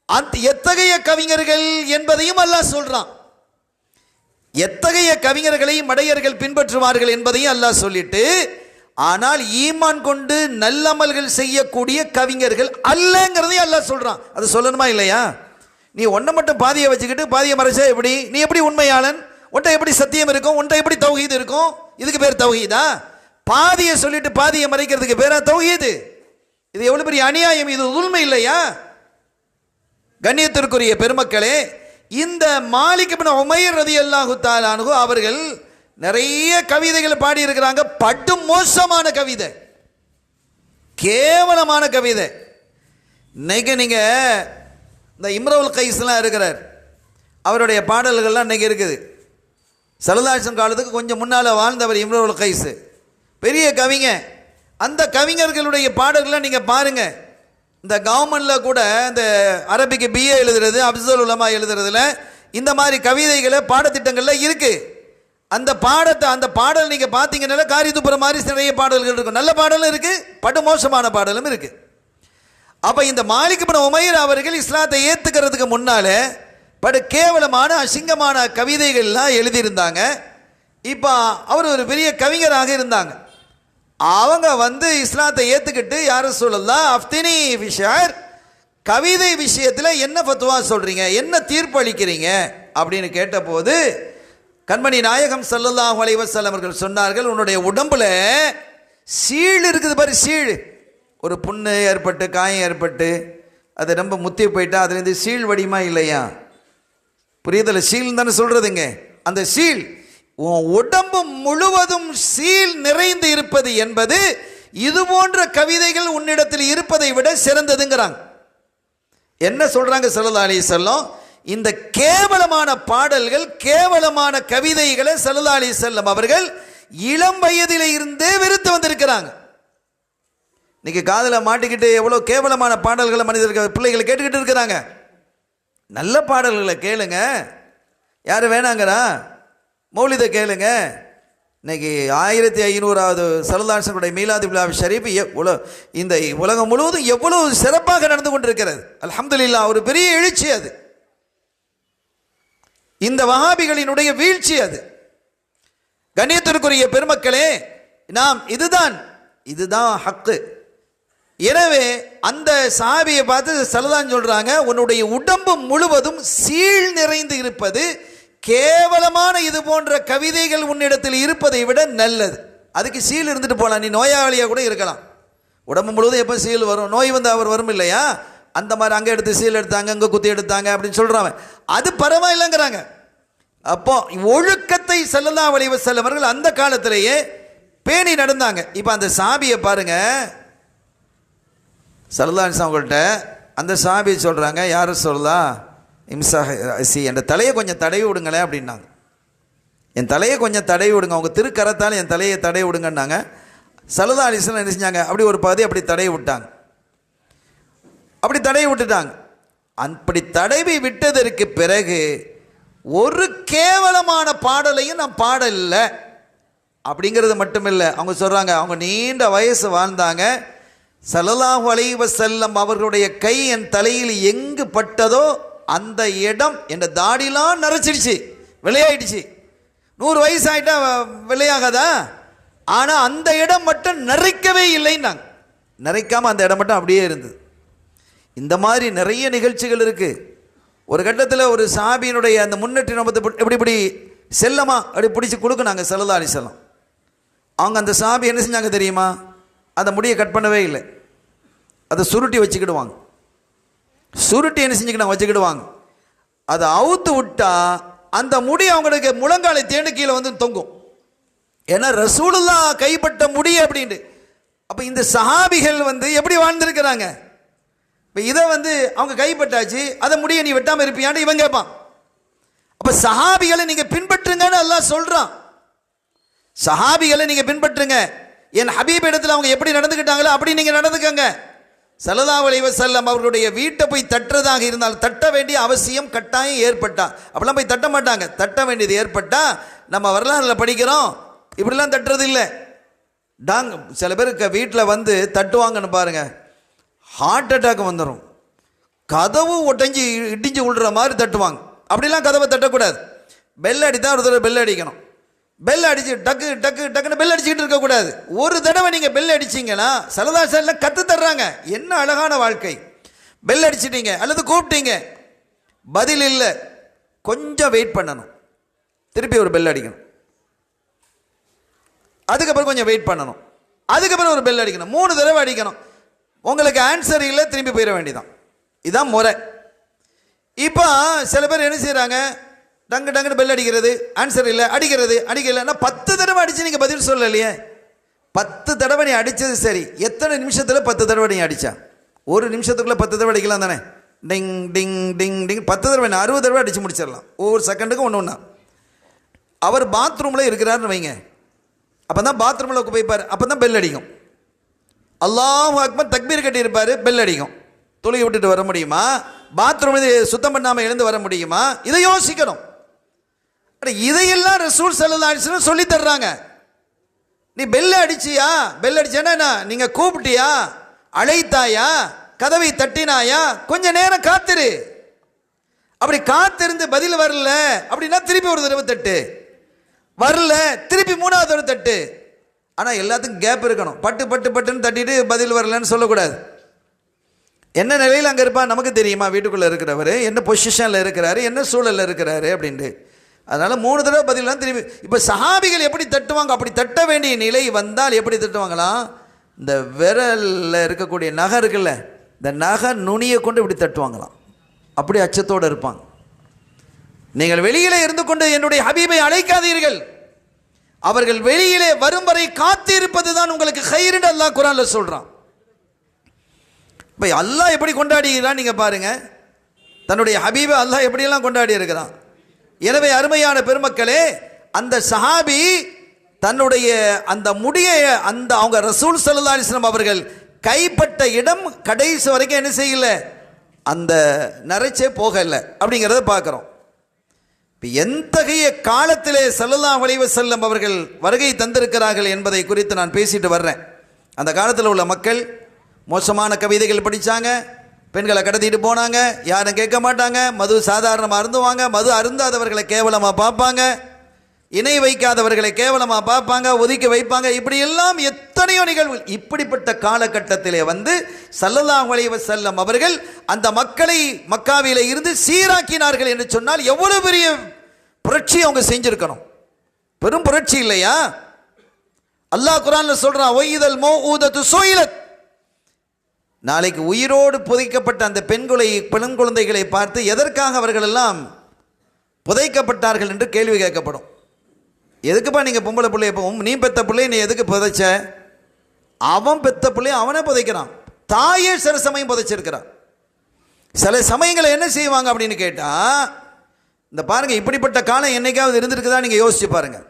அந்த எத்தகைய கவிஞர்கள் என்பதையும் அல்லாஹ் சொல்றான். எத்தகைய கவிஞர்களை மடையர்கள் பின்பற்றுவார்கள் என்பதையும் அல்லாஹ் சொல்லிட்டு, ஆனால் ஈமான் கொண்டு நல்லமல்கள் செய்யக்கூடிய கவிஞர்கள் அல்லங்கிறதையும் அல்லாஹ் சொல்றான். அது சொல்லணுமா இல்லையா? நீ ஒன்றை மட்டும் பாதியை வச்சுக்கிட்டு பாதியை மறைச்சா எப்படி? நீ எப்படி உண்மையாளன்? ஒன்றை எப்படி சத்தியம் இருக்கும்? ஒன்றை எப்படி தௌஹீத் இருக்கும்? இதுக்கு பேர் தௌஹீதா? பாதியை சொல்லிட்டு பாதியை மறைக்கிறதுக்கு பேரா தௌஹீது? இது எவ்வளவு பெரிய அநியாயம்! இது உண்மை இல்லையா? கண்ணியத்திற்குரிய பெருமக்களே, இந்த மாலிக் இப்னு உமைர் ரலியல்லாஹு தஆலா அன்ஹு அவர்கள் நிறைய கவிதைகள் பாடி இருக்கிறாங்க. படு மோசமான கவிதை, கேவலமான கவிதை. இன்னைக்கு நீங்க இந்த இம்ருல் கைஸ்லாம் இருக்கிறார், அவருடைய பாடல்கள்லாம் இன்னைக்கு இருக்குது. ஸல்லல்லாஹு அலைஹி வஸல்லம் காலத்துக்கு கொஞ்சம் முன்னால் வாழ்ந்தவர் இம்ருல் கைஸ், பெரிய கவிஞ. அந்த கவிஞர்களுடைய பாடல்களை நீங்க பாருங்க. இந்த கவர்மெண்ட்ல கூட இந்த அரபிக்கு பிஏ எழுதுறது, அப்சல் உலமா எழுதுறதுல இந்த மாதிரி கவிதைகளை பாடத்திட்டங்கள்ல இருக்கு. அந்த பாடல் நீங்க பாத்தீங்கன்னா காரி துப்புற மாதிரி நிறைய பாடல்கள் இருக்கும். நல்ல பாடலும் இருக்கு, படு மோசமான பாடலும் இருக்கு. அப்ப இந்த மாலிக் இப்னு உமைர் அவர்கள் இஸ்லாத்தை ஏத்துக்கிறதுக்கு முன்னாலே படு கேவலமான அசிங்கமான கவிதைகள்லாம் எழுதியிருந்தாங்க. இப்போ அவர் ஒரு பெரிய கவிஞராக இருந்தாங்க. அவங்க இஸ்லாத்தை ஏத்துக்கிட்டு, யார சொல்லலாம் அஃப்தினி விஷார், கவிதை விஷயத்தில் என்ன ஃபத்வா சொல்றீங்க, என்ன தீர்ப்பு அளிக்கிறீங்க அப்படின்னு கேட்டபோது கண்மணி நாயகம் ஸல்லல்லாஹு அலைஹி வஸல்லம் அவர்கள் சொன்னார்கள், உன்னுடைய உடம்புல சீழ் இருக்குது பாரு, சீழ். ஒரு புண்ணு ஏற்பட்டு காயம் ஏற்பட்டு அது ரொம்ப முத்தி போயிட்டா அதுலேருந்து சீழ் வடிமா இல்லையா? புரியுதல? சீல் தானே சொல்றதுங்க. அந்த சீல் உன் உடம்பு முழுவதும் சீல் நிறைந்து இருப்பது என்பது இது போன்ற கவிதைகள் உன்னிடத்தில் இருப்பதை விட சிறந்ததுங்கிறாங்க. என்ன சொல்றாங்க ஸல்லல்லாஹு அலைஹி வஸல்லம்? இந்த கேவலமான பாடல்கள், கேவலமான கவிதைகளை ஸல்லல்லாஹு அலைஹி வஸல்லம் அவர்கள் இளம் வயதிலே இருந்தே வெறுத்து வந்திருக்கிறாங்க. இன்னைக்கு காதில் மாட்டிக்கிட்டு எவ்வளோ கேவலமான பாடல்களை மனிதர்கள் பிள்ளைகள் கேட்டுக்கிட்டு இருக்கிறாங்க. நல்ல பாடல்களை கேளுங்க, யார் வேணாங்கிறா? மௌலிதை கேளுங்க. இன்னைக்கு 1500வது ஸல்லல்லாஹு அலைஹி வஸல்லம் மீலாது விழா ஷரீஃப் இந்த உலகம் முழுவதும் எவ்வளவு சிறப்பாக நடந்து கொண்டிருக்கிறது. அல்ஹம்துலில்லாஹ், ஒரு பெரிய எழுச்சி அது. இந்த வஹாபிகளினுடைய வீழ்ச்சி அது. கண்ணியத்திற்குரிய பெருமக்களே, நாம் இதுதான் ஹக்கு. எனவே அந்த சஹாபியை பார்த்து ஸல்லல்லாஹு சொல்றாங்க, உன்னுடைய உடம்பு முழுவதும் சீழ் நிறைந்து இருப்பது, கேவலமான இது போன்ற கவிதைகள் உன்னிடத்தில் இருப்பதை விட நல்லது. அதுக்கு சீல் இருந்துட்டு போகலாம், நீ நோயாளியாக கூட இருக்கலாம். உடம்பு முழுவதும் எப்போ சீல் வரும்? நோய் வந்து அவர் வரும் இல்லையா? அந்த மாதிரி அங்கே எடுத்து சீல் எடுத்தாங்க, அங்கே குத்தி எடுத்தாங்க அப்படின்னு சொல்கிறாங்க. அது பரவாயில்லைங்கிறாங்க. அப்போ ஒழுக்கத்தை ஸல்லல்லாஹு அலைஹி வஸல்லம் அவர்கள் அந்த காலத்திலேயே பேணி நடந்தாங்க. இப்போ அந்த சாபியை பாருங்க, ஸல்லல்லாஹு அலைஹி வஸல்லம் அவங்கள்ட்ட அந்த சாபியை சொல்கிறாங்க, யார் சொல்லலாம் இம்சாஹி, என் தலையை கொஞ்சம் தடவி விடுங்களேன் அப்படின்னாங்க. என் தலையை கொஞ்சம் தடவி விடுங்க, அவங்க திருக்கரத்தால் என் தலையை தடவி விடுங்கன்னாங்க. ஸல்லல்லாஹு அலைஹி வஸல்லம் என்ன செஞ்சாங்க? அப்படி ஒரு பாதி அப்படி தடவி விட்டாங்க. அப்படி தடவி விட்டுட்டாங்க. அப்படி தடவி விட்டதற்கு பிறகு ஒரு கேவலமான பாடலையும் நான் பாடல அப்படிங்கிறது மட்டுமில்லை. அவங்க சொல்கிறாங்க, அவங்க நீண்ட வயசு வாழ்ந்தாங்க. ஸல்லல்லாஹு அலைஹி வஸல்லம் அவர்களுடைய கை என் தலையில் எங்கு பட்டதோ அந்த இடம் என் தாடிலாம் நரைச்சிடுச்சு, வெள்ளையாயிடுச்சு. 100 வயசு ஆகிட்டா வெள்ளையாகாதா? ஆனால் அந்த இடம் மட்டும் நரைக்கவே இல்லைன்னாங்க. நரைக்காமல் அந்த இடம் மட்டும் அப்படியே இருந்தது. இந்த மாதிரி நிறைய நிகழ்ச்சிகள் இருக்குது. ஒரு கட்டத்தில் ஒரு சாபியினுடைய அந்த முன்னேற்றி நம்பத்தை இப்படி செல்லமா அப்படி பிடிச்சி கொடுக்குனாங்க ஸல்லல்லாஹு அலைஹி வஸல்லம். அவங்க அந்த சாபி என்ன செஞ்சாங்க தெரியுமா? அந்த முடியை கட் பண்ணவே இல்லை, அதை சுருட்டி வச்சுக்கிடுவாங்க. சுருட்டி என்ன செஞ்சுக்கிட்டாங்க? வச்சுக்கிடுவாங்க. அதை அவுத்து விட்டா அந்த முடி அவங்களுக்கு முழங்காலை தேண்டு கீழே வந்து தொங்கும். ஏன்னா ரசூலுல்லாஹ் கைப்பட்ட முடி அப்படின்ட்டு. அப்போ இந்த சஹாபிகள் வந்து எப்படி வாழ்ந்திருக்கிறாங்க? இப்போ இதை வந்து அவங்க கைப்பட்டாச்சு, அதை முடிய நீ வெட்டாமல் இருப்பியான்னு இவன் கேட்பான். அப்போ சஹாபிகளை நீங்கள் பின்பற்றுங்கன்னு அல்லாஹ் சொல்கிறான். சஹாபிகளை நீங்கள் பின்பற்றுங்க, என் ஹபீப் இடத்துல அவங்க எப்படி நடந்துக்கிட்டாங்களோ அப்படி நீங்கள் நடந்துக்கங்க. ஸல்லல்லாஹு அலைஹி வஸல்லம் அவர்களுடைய வீட்டை போய் தட்டுறதாக இருந்தால் தட்ட வேண்டிய அவசியம் கட்டாயம் ஏற்பட்டா, அப்படிலாம் போய் தட்ட மாட்டாங்க. தட்ட வேண்டியது ஏற்பட்டா நம்ம வரலாறுல படிக்கிறோம், இப்படிலாம் தட்டுறது இல்லை. சில பேருக்கு வீட்டில் வந்து தட்டுவாங்கன்னு பாருங்க, ஹார்ட் அட்டாக் வந்துடும். கதவு ஒட்டஞ்சி இடிஞ்சு விழுற மாதிரி தட்டுவாங்க. அப்படிலாம் கதவை தட்டக்கூடாது. பெல் அடித்தா ஒரு தடவை பெல் அடிக்கணும். பெல் அடிச்சு டக்கு டக்கு டக்குன்னு பெல் அடிச்சுக்கிட்டு இருக்கக்கூடாது. ஒரு தடவை நீங்கள் பெல் அடிச்சிங்கன்னா ஸல்லல்லாஹு அலைஹி வஸல்லம் கற்று தர்றாங்க. என்ன அழகான வாழ்க்கை! பெல் அடிச்சிட்டீங்க அல்லது கூப்பிட்டீங்க, பதில் இல்லை, கொஞ்சம் வெயிட் பண்ணணும், திருப்பி ஒரு பெல் அடிக்கணும், அதுக்கப்புறம் கொஞ்சம் வெயிட் பண்ணணும், அதுக்கப்புறம் ஒரு பெல் அடிக்கணும், 3 தடவை அடிக்கணும். உங்களுக்கு ஆன்சர் இல்லை, திரும்பி போயிட வேண்டியதான். இதுதான் முறை. இப்போ சில பேர் என்ன செய்கிறாங்க? டங்கு டங்குன்னு பெல் அடிக்கிறது, ஆன்சர் இல்லை, அடிக்கிறது அடிக்கலைன்னா 10 தடவை அடித்து நீங்கள் பதில் சொல்லலையே. 10 தடவை நீ அடித்தது சரி, எத்தனை நிமிஷத்தில் 10 தடவை நீ அடித்தா? ஒரு நிமிஷத்துக்குள்ளே 10 தடவை அடிக்கலாம் தானே? டிங் டிங் டிங் டிங் 10 தடவை 60 தடவை அடித்து முடிச்சிடலாம். ஒவ்வொரு செகண்டுக்கும் ஒன்று ஒன்றா. அவர் பாத்ரூமில் இருக்கிறாருன்னு வைங்க, அப்போ தான் பாத்ரூமில் போய்ப்பார், அப்போ தான் பெல் அடிக்கும். அல்லாஹு அக்பர் தக்பீர் கட்டியிருப்பார், பெல் அடிக்கும். தொழுகை விட்டுட்டு வர முடியுமா? பாத்ரூம் சுத்தம் பண்ணாமல் எழுந்து வர முடியுமா? இதை யோசிக்கணும். இதையெல்லாம் ரசூல் ஸல்லல்லாஹு அலைஹி வஸல்லம் சொல்லி தர்றாங்க. நீ பெல்ல அடிச்சியா? பெல் அடிச்சேன்னா நீங்க கூப்பிட்டியா, அழைத்தாயா, கதவை தட்டினாயா, கொஞ்ச நேரம் காத்திரு. அப்படி காத்திருந்து பதில் வரல அப்படின்னா திருப்பி ஒரு தடவை தட்டு, வரல திருப்பி 3வது தடவை தட்டு. ஆனால் எல்லாத்துக்கும் கேப் இருக்கணும். பட்டு பட்டு பட்டுன்னு தட்டிட்டு பதில் வரலன்னு சொல்லக்கூடாது. என்ன நிலையில் அங்கே இருப்பா நமக்கு தெரியுமா? வீட்டுக்குள்ளே இருக்கிறவர் என்ன பொசிஷனில் இருக்கிறாரு, என்ன சூழலில் இருக்கிறாரு அப்படின்ட்டு. அதனால் 3 தடவை பதிலாம் திரும்பி. இப்போ சஹாபிகள் எப்படி தட்டுவாங்க? அப்படி தட்ட வேண்டிய நிலை வந்தால் எப்படி தட்டுவாங்களாம்? இந்த விரலில் இருக்கக்கூடிய நகை இருக்குல்ல, இந்த நகை நுனியை கொண்டு இப்படி தட்டுவாங்களாம். அப்படி அச்சத்தோடு இருப்பாங்க. நீங்கள் வெளியிலே இருந்து கொண்டு என்னுடைய ஹபீபை அழைக்காதீர்கள், அவர்கள் வெளியிலே வரும் வரை காத்து இருப்பது தான் உங்களுக்கு கைருன்னு அல்லாஹ் குர்ஆன்ல சொல்றான். இப்போ அல்லாஹ் எப்படி கொண்டாடுகிறான் நீங்க பாருங்க. தன்னுடைய ஹபீபை அல்லாஹ் எப்படியெல்லாம் கொண்டாடி இருக்கிறான். எனவே அருமையான பெருமக்களே, அந்த சஹாபி தன்னுடைய அந்த முடியை அந்த அவங்க ரசூல் ஸல்லல்லாஹு அலைஹி வஸல்லம் அவர்கள் கைப்பட்ட இடம் கடைசி வரைக்கும் என்ன செய்யல, அந்த நரைச்சே போகல அப்படிங்கிறத பார்க்குறோம். இப்போ எத்தகைய காலத்திலே ஸல்லல்லாஹு அலைஹி வஸல்லம் அவர்கள் வருகை தந்திருக்கிறார்கள் என்பதை குறித்து நான் பேசிட்டு வர்றேன். அந்த காலத்தில் உள்ள மக்கள் மோசமான கவிதைகள் படித்தாங்க, பெண்களை கடத்திட்டு போனாங்க, யாரும் கேட்க மாட்டாங்க, மது சாதாரணமாக அருந்துவாங்க, மது அருந்தாதவர்களை கேவலமாக பார்ப்பாங்க, இணை வைக்காதவர்களை கேவலமாக பார்ப்பாங்க, ஒதுக்கி வைப்பாங்க, இப்படி எல்லாம் எத்தனையோ நிகழ்வு. இப்படிப்பட்ட காலகட்டத்திலே வந்து ஸல்லல்லாஹு அலைஹி வஸல்லம் அவர்கள் அந்த மக்களை மக்காவிலே இருந்து சீராக்கினார்கள் என்று சொன்னால் எவ்வளவு பெரிய புரட்சி அவங்க செஞ்சிருக்கணும். பெரும் புரட்சி இல்லையா? அல்லாஹ் குர்ஆன்ல சொல்றான், ஒய்தல் மௌஊதத்து சுயிலத். நாளைக்கு உயிரோடு புதைக்கப்பட்ட அந்த பெண் குழந்தைகளை பார்த்து எதற்காக அவர்கள் எல்லாம் புதைக்கப்பட்டார்கள் என்று கேள்வி கேட்கப்படும். எதுக்குப்பா நீங்கள் பொம்பளை பிள்ளைய நீ பெத்த பிள்ளைய நீ எதுக்கு புதைச்ச? அவன் பெத்த பிள்ளைய அவனே புதைக்கிறான், தாயே சில சமயம் புதைச்சிருக்கிறான். சில சமயங்களை என்ன செய்வாங்க அப்படின்னு கேட்டால், இந்த பாருங்கள், இப்படிப்பட்ட காலம் என்னைக்காவது இருந்திருக்குதா நீங்கள் யோசிச்சு பாருங்கள்.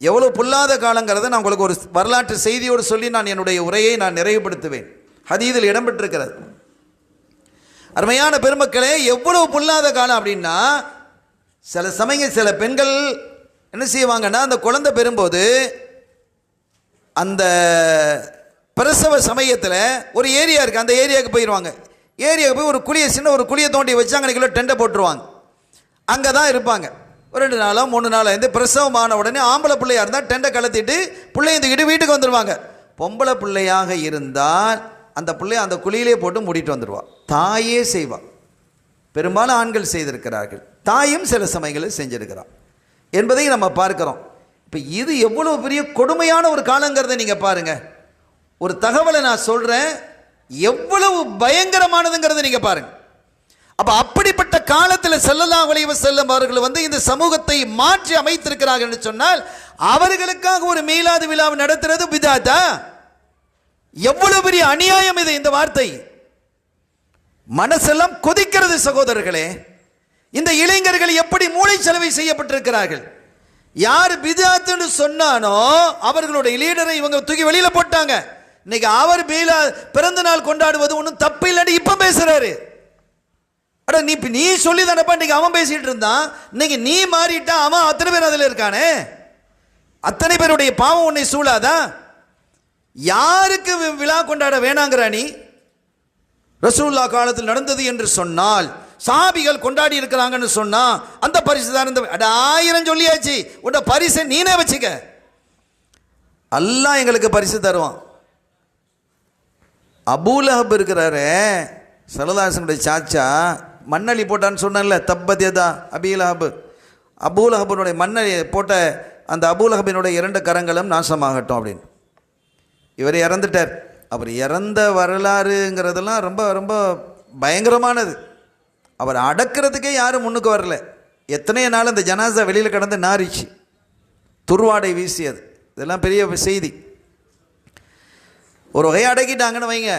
எவ்வளோ பொல்லாத காலங்கிறத நான் உங்களுக்கு ஒரு வரலாற்று செய்தியோடு சொல்லி நான் என்னுடைய உரையை நான் நிறைவுபடுத்துவேன். ஹதீஸில் இடம்பெற்றிருக்கிறது. அருமையான பெருமக்களே, எவ்வளவு பொல்லாத காலம் அப்படின்னா, சில சமயம் சில பெண்கள் என்ன செய்வாங்கன்னா, அந்த குழந்தை பெறும்போது அந்த பிரசவ சமயத்தில் ஒரு ஏரியா இருக்குது, அந்த ஏரியாவுக்கு போயிடுவாங்க. ஏரியாவுக்கு போய் ஒரு குழியை, சின்ன ஒரு குழியை தோண்டி வச்சு அங்கே டெண்டை போட்டுருவாங்க. அங்கே தான் இருப்பாங்க. ஒரு 2 நாளோ 3 நாளோ இருந்து பிரசவமான உடனே ஆம்பளை பிள்ளையாக இருந்தால் டெண்டை கலத்திட்டு பிள்ளைய தூக்கிட்டு வீட்டுக்கு வந்துடுவாங்க. பொம்பளை பிள்ளையாக இருந்தால் அந்த பிள்ளைய அந்த குழியிலே போட்டு மூடிட்டு வந்துடுவாள். தாயே செய்வாள். பெரும்பாலும் ஆண்கள் செய்திருக்கிறார்கள், தாயும் சில சமயங்களில் செஞ்சிருக்கிறார் என்பதை நம்ம பார்க்கிறோம். இப்போ இது எவ்வளவு பெரிய கொடுமையான ஒரு காலங்கிறத நீங்கள் பாருங்கள். ஒரு தகவலை நான் சொல்கிறேன், எவ்வளவு பயங்கரமானதுங்கிறத நீங்கள் பாருங்கள். அப்போ அப்படிப்பட்ட காலத்தில் ஸல்லல்லாஹு அலைஹி வஸல்லம் அவர்கள் வந்து இந்த சமூகத்தை மாற்றி அமைத்திருக்கிறார்கள் என்று சொன்னால், அவர்களுக்காக ஒரு மீலாது விழாவை நடத்துறது பிதாத்தா? எவ்வளவு பெரிய அநியாயம் இது! இந்த வார்த்தை மனசெல்லாம் கொதிக்கிறது சகோதரர்களே. இந்த இளைஞர்கள் எப்படி மூளை செலவை செய்யப்பட்டிருக்கிறார்கள். யார் பிதாத்துன்னு சொன்னானோ அவர்களுடைய லீடரை இவங்க தூக்கி வெளியில போட்டாங்க. இன்னைக்கு அவர் பிறந்த நாள் கொண்டாடுவது ஒன்றும் தப்பு இல்லைன்னு இப்ப பேசுறாரு. அட நீ சொல்லி தானப்பா இன்னைக்கு அவன் பேசிட்டு இருந்தான், இன்னைக்கு நீ மாறிட்டா அவன் அத்தனை பேர் அதில் இருக்கானே, அத்தனை பேருடைய பாவம் உன்னை சூழாதா? யாருக்கு விழா கொண்டாட வேணாங்கிற நீ? ரசூலுல்லாஹ் காலத்தில் நடந்தது என்று சொன்னால், சஹாபிகள் கொண்டாடி இருக்கிறாங்கன்னு சொன்னா அந்த பரிசு தான். 1000 சொல்லியாச்சு, உன்ன பரிசை நீனே வச்சுக்க, அல்லாஹ் எங்களுக்கு பரிசு தருவான். அபூலஹப் இருக்கிறாரு, ஸல்லல்லாஹு அலைஹி வஸல்லம் சாச்சா, மண்ணலி போட்டான்னு சொன்னல, தப்பத்யதா அபீலஹப். அபூலஹபினுடைய மண்ணலி போட்ட அந்த அபூலஹபினுடைய 2 கரங்களும் நாசமாகட்டும் அப்படின்னு. இவர் இறந்துட்டார். அவர் இறந்த வரலாறுங்கிறதெல்லாம் ரொம்ப ரொம்ப பயங்கரமானது. அவர் அடக்கிறதுக்கே யாரும் முன்னுக்கு வரல. எத்தனையோ நாள் அந்த ஜனாசா வெளியில் கடந்து நாரிச்சு, துர்வாடை வீசியது. இதெல்லாம் பெரிய செய்தி. ஒரு வகையை அடக்கிட்டாங்கன்னு வைங்க,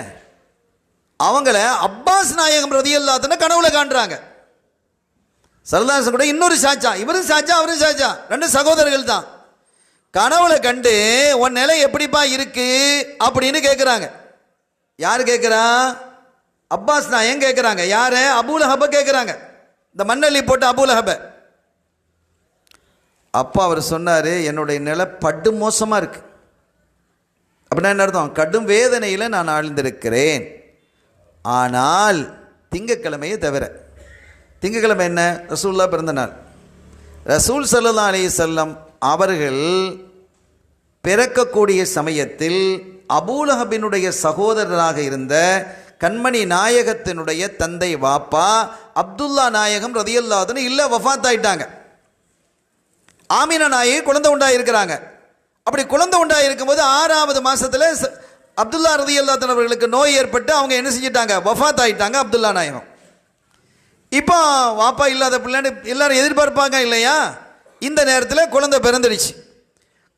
அவங்கள அப்பாஸ் நாயகம் ரலியல்லாஹு அன்ஹு கனவுல காண்றாங்க. ஸல்லல்லாஹு அலைஹி கூட இன்னொரு சாச்சா, இவரும் சாச்சா அவரும் சாச்சா, 2 சகோதரர்கள் தான். கனவுல கண்டு உன் நிலை எப்படிப்பா இருக்கு அப்படின்னு கேட்குறாங்க. யார் கேட்குறா? அப்பாஸ் நாயகம் கேட்குறாங்க. யாரு? அபூலஹப கேட்குறாங்க, இந்த மண்ணள்ளி போட்ட அபூலஹப. அப்பா அவர் சொன்னார், என்னுடைய நிலை படு மோசமாக இருக்கு. அப்படின்னா என்ன அர்த்தம்? கடும் வேதனையில் நான் ஆழ்ந்திருக்கிறேன். ஆனால் திங்கக்கிழமையை தவிர, திங்கக்கிழமை என்ன? ரசூலுல்லாஹ் பிறந்த நாள். ரசூல் ஸல்லல்லாஹு அலைஹி வஸல்லம் அவர்கள் பிறக்கக்கூடிய சமயத்தில் அபூலஹபினுடைய சகோதரராக இருந்த கண்மணி நாயகத்தினுடைய தந்தை வாப்பா அப்துல்லா நாயகம் ரலியல்லாஹு அன்ஹு இல்லை, வஃபாத் ஆயிட்டாங்க. ஆமினா நாயகி குழந்தை உண்டாயிருக்கிறாங்க. அப்படி குழந்தை உண்டாயிருக்கும் போது 6வது மாதத்தில் அப்துல்லா ரலியல்லாஹு அன்ஹு அவர்களுக்கு நோய் ஏற்பட்டு அவங்க என்ன செஞ்சிட்டாங்க? வஃபாத் ஆயிட்டாங்க அப்துல்லா நாயகம். இப்போ வாப்பா இல்லாத பிள்ளைன்னு எல்லாரும் எதிர்பார்ப்பாங்க இல்லையா? இந்த நேரத்தில் குழந்தை பிறந்துடுச்சு.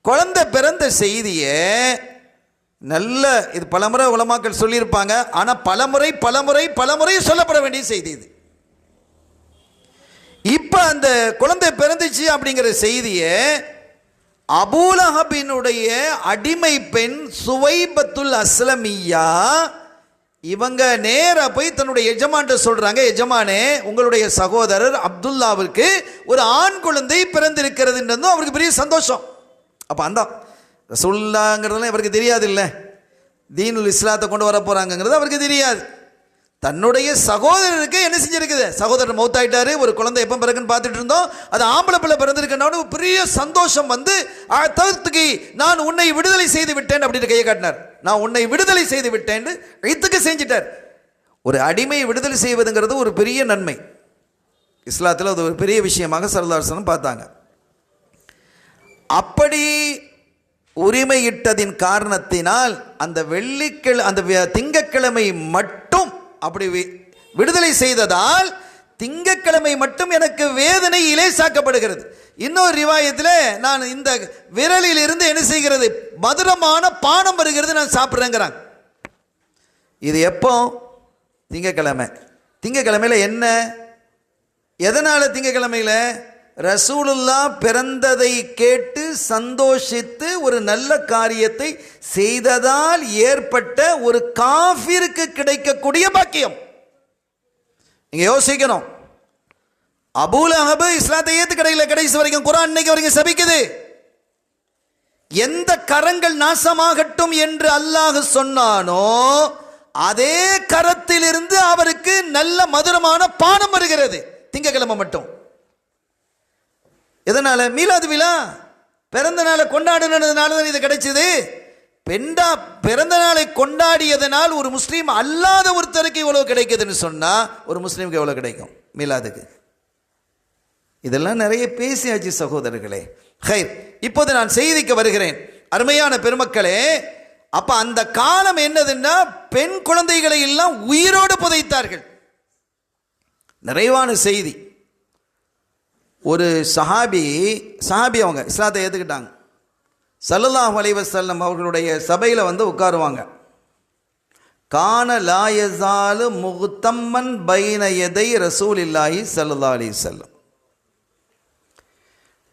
குழந்தை பிறந்த செய்தியை நல்ல, இது பலமுறை உலமாக்கள் சொல்லியிருப்பாங்க, ஆனால் பலமுறை சொல்லப்பட வேண்டிய செய்தி இது. இப்போ அந்த குழந்தை பிறந்துச்சு அப்படிங்கிற செய்தியை அபூலஹபினுடைய அடிமை பெண் சுவைபத்துல் அஸ்லமியா இவங்க நேரா போய் தன்னுடைய எஜமான்ட்ட சொல்றாங்க, எஜமானே உங்களுடைய சகோதரர் அப்துல்லாவிற்கு ஒரு ஆண் குழந்தை பிறந்திருக்கிறதுன்றதும் அவருக்கு பெரிய சந்தோஷம். அப்போ அந்த ரசூலுல்லாஹ்ங்கிறதுலாம் இவருக்கு தெரியாது, இல்லை தீனுல் இஸ்லாத்தை கொண்டு வர போறாங்கிறது அவருக்கு தெரியாது. தன்னுடைய சகோதரருக்கு என்ன செஞ்சிருக்குது, சகோதரர் மௌத்தாயிட்டாரு, ஒரு குழந்தை எப்போ பிறகுன்னு பார்த்துட்டு இருந்தோம், அது ஆம்பளை பிள்ளை பிறந்திருக்கனால பெரிய சந்தோஷம் வந்து தகுத்துக்கு நான் உன்னை விடுதலை செய்து விட்டேன் அப்படின்னு கையை காட்டினார். நான் உன்னை விடுதலை செய்து விட்டேன் கைத்துக்கு செஞ்சிட்டார். ஒரு அடிமை விடுதலை செய்வதுங்கிறது ஒரு பெரிய நன்மை, இஸ்லாத்தில் அது ஒரு பெரிய விஷயமாக ஸல்லல்லாஹு அலைஹி வஸல்லம் பார்த்தாங்க. அப்படி உரிமையிட்டதின் காரணத்தினால் அந்த திங்கக்கிழமை மட்டும் அப்படி விடுதலை செய்ததால் திங்கக்கிழமை மட்டும் எனக்கு வேதனை இலேசாக்கப்படுகிறது. இன்னொரு ரிவாயத்தில் நான் இந்த விரலில் இருந்து என்ன செய்கிறது, மதுரமான பானம் வருகிறது, நான் சாப்பிட்றேங்கிறாங்க. இது எப்போ, திங்கக்கிழமை. திங்கக்கிழமையில் என்ன, எதனால் திங்கக்கிழமையில் ரசூலுல்லாஹ் பிறந்ததை கேட்டு சந்தோஷித்து ஒரு நல்ல காரியத்தை செய்ததால் ஏற்பட்ட ஒரு காஃபிருக்கு கிடைக்கக்கூடிய பாக்கியம். நீங்க யோசிக்கணும், அபூலஹப் இஸ்லாத்தை ஏத்துக்கடையில கடைசி வரைக்கும் குர்ஆன் இன்னைக்கு வரைக்கும் சபிக்குது. எந்த கரங்கள் நாசமாகட்டும் என்று அல்லாஹ் சொன்னானோ அதே கரத்திலிருந்து அவருக்கு நல்ல மதுரமான பானம் வருகிறது திங்கக்கிழமை மட்டும். எதனால, மீலாது விழா பிறந்த நாளை கொண்டாடினதுனால தான் இது கிடைச்சது. பிறந்த நாளை கொண்டாடியதனால் ஒரு முஸ்லீம் அல்லாத ஒருத்தருக்கு இவ்வளவு கிடைக்குதுன்னு சொன்னா ஒரு முஸ்லீமுக்கு எவ்வளவு கிடைக்கும் மீலாதுக்கு? இதெல்லாம் நிறைய பேசியாச்சு சகோதரர்களே. ஹைர், இப்போது நான் செய்திக்கு வருகிறேன். அருமையான பெருமக்களே, அப்ப அந்த காலம் என்னதுன்னா பெண் குழந்தைகளை எல்லாம் உயிரோடு புதைத்தார்கள். நிறைவான செய்தி, ஒரு சஹாபி அவங்க இஸ்லாத்தை ஏற்றுக்கிட்டாங்க. ஸல்லல்லாஹு அலைஹி வஸல்லம் அவர்களுடைய சபையில் வந்து உட்காருவாங்க. கான லா யஸாலு முஹ்தம்மன் பைன யதை ரசூலில்லாஹி ஸல்லல்லாஹு அலைஹி வஸல்லம்.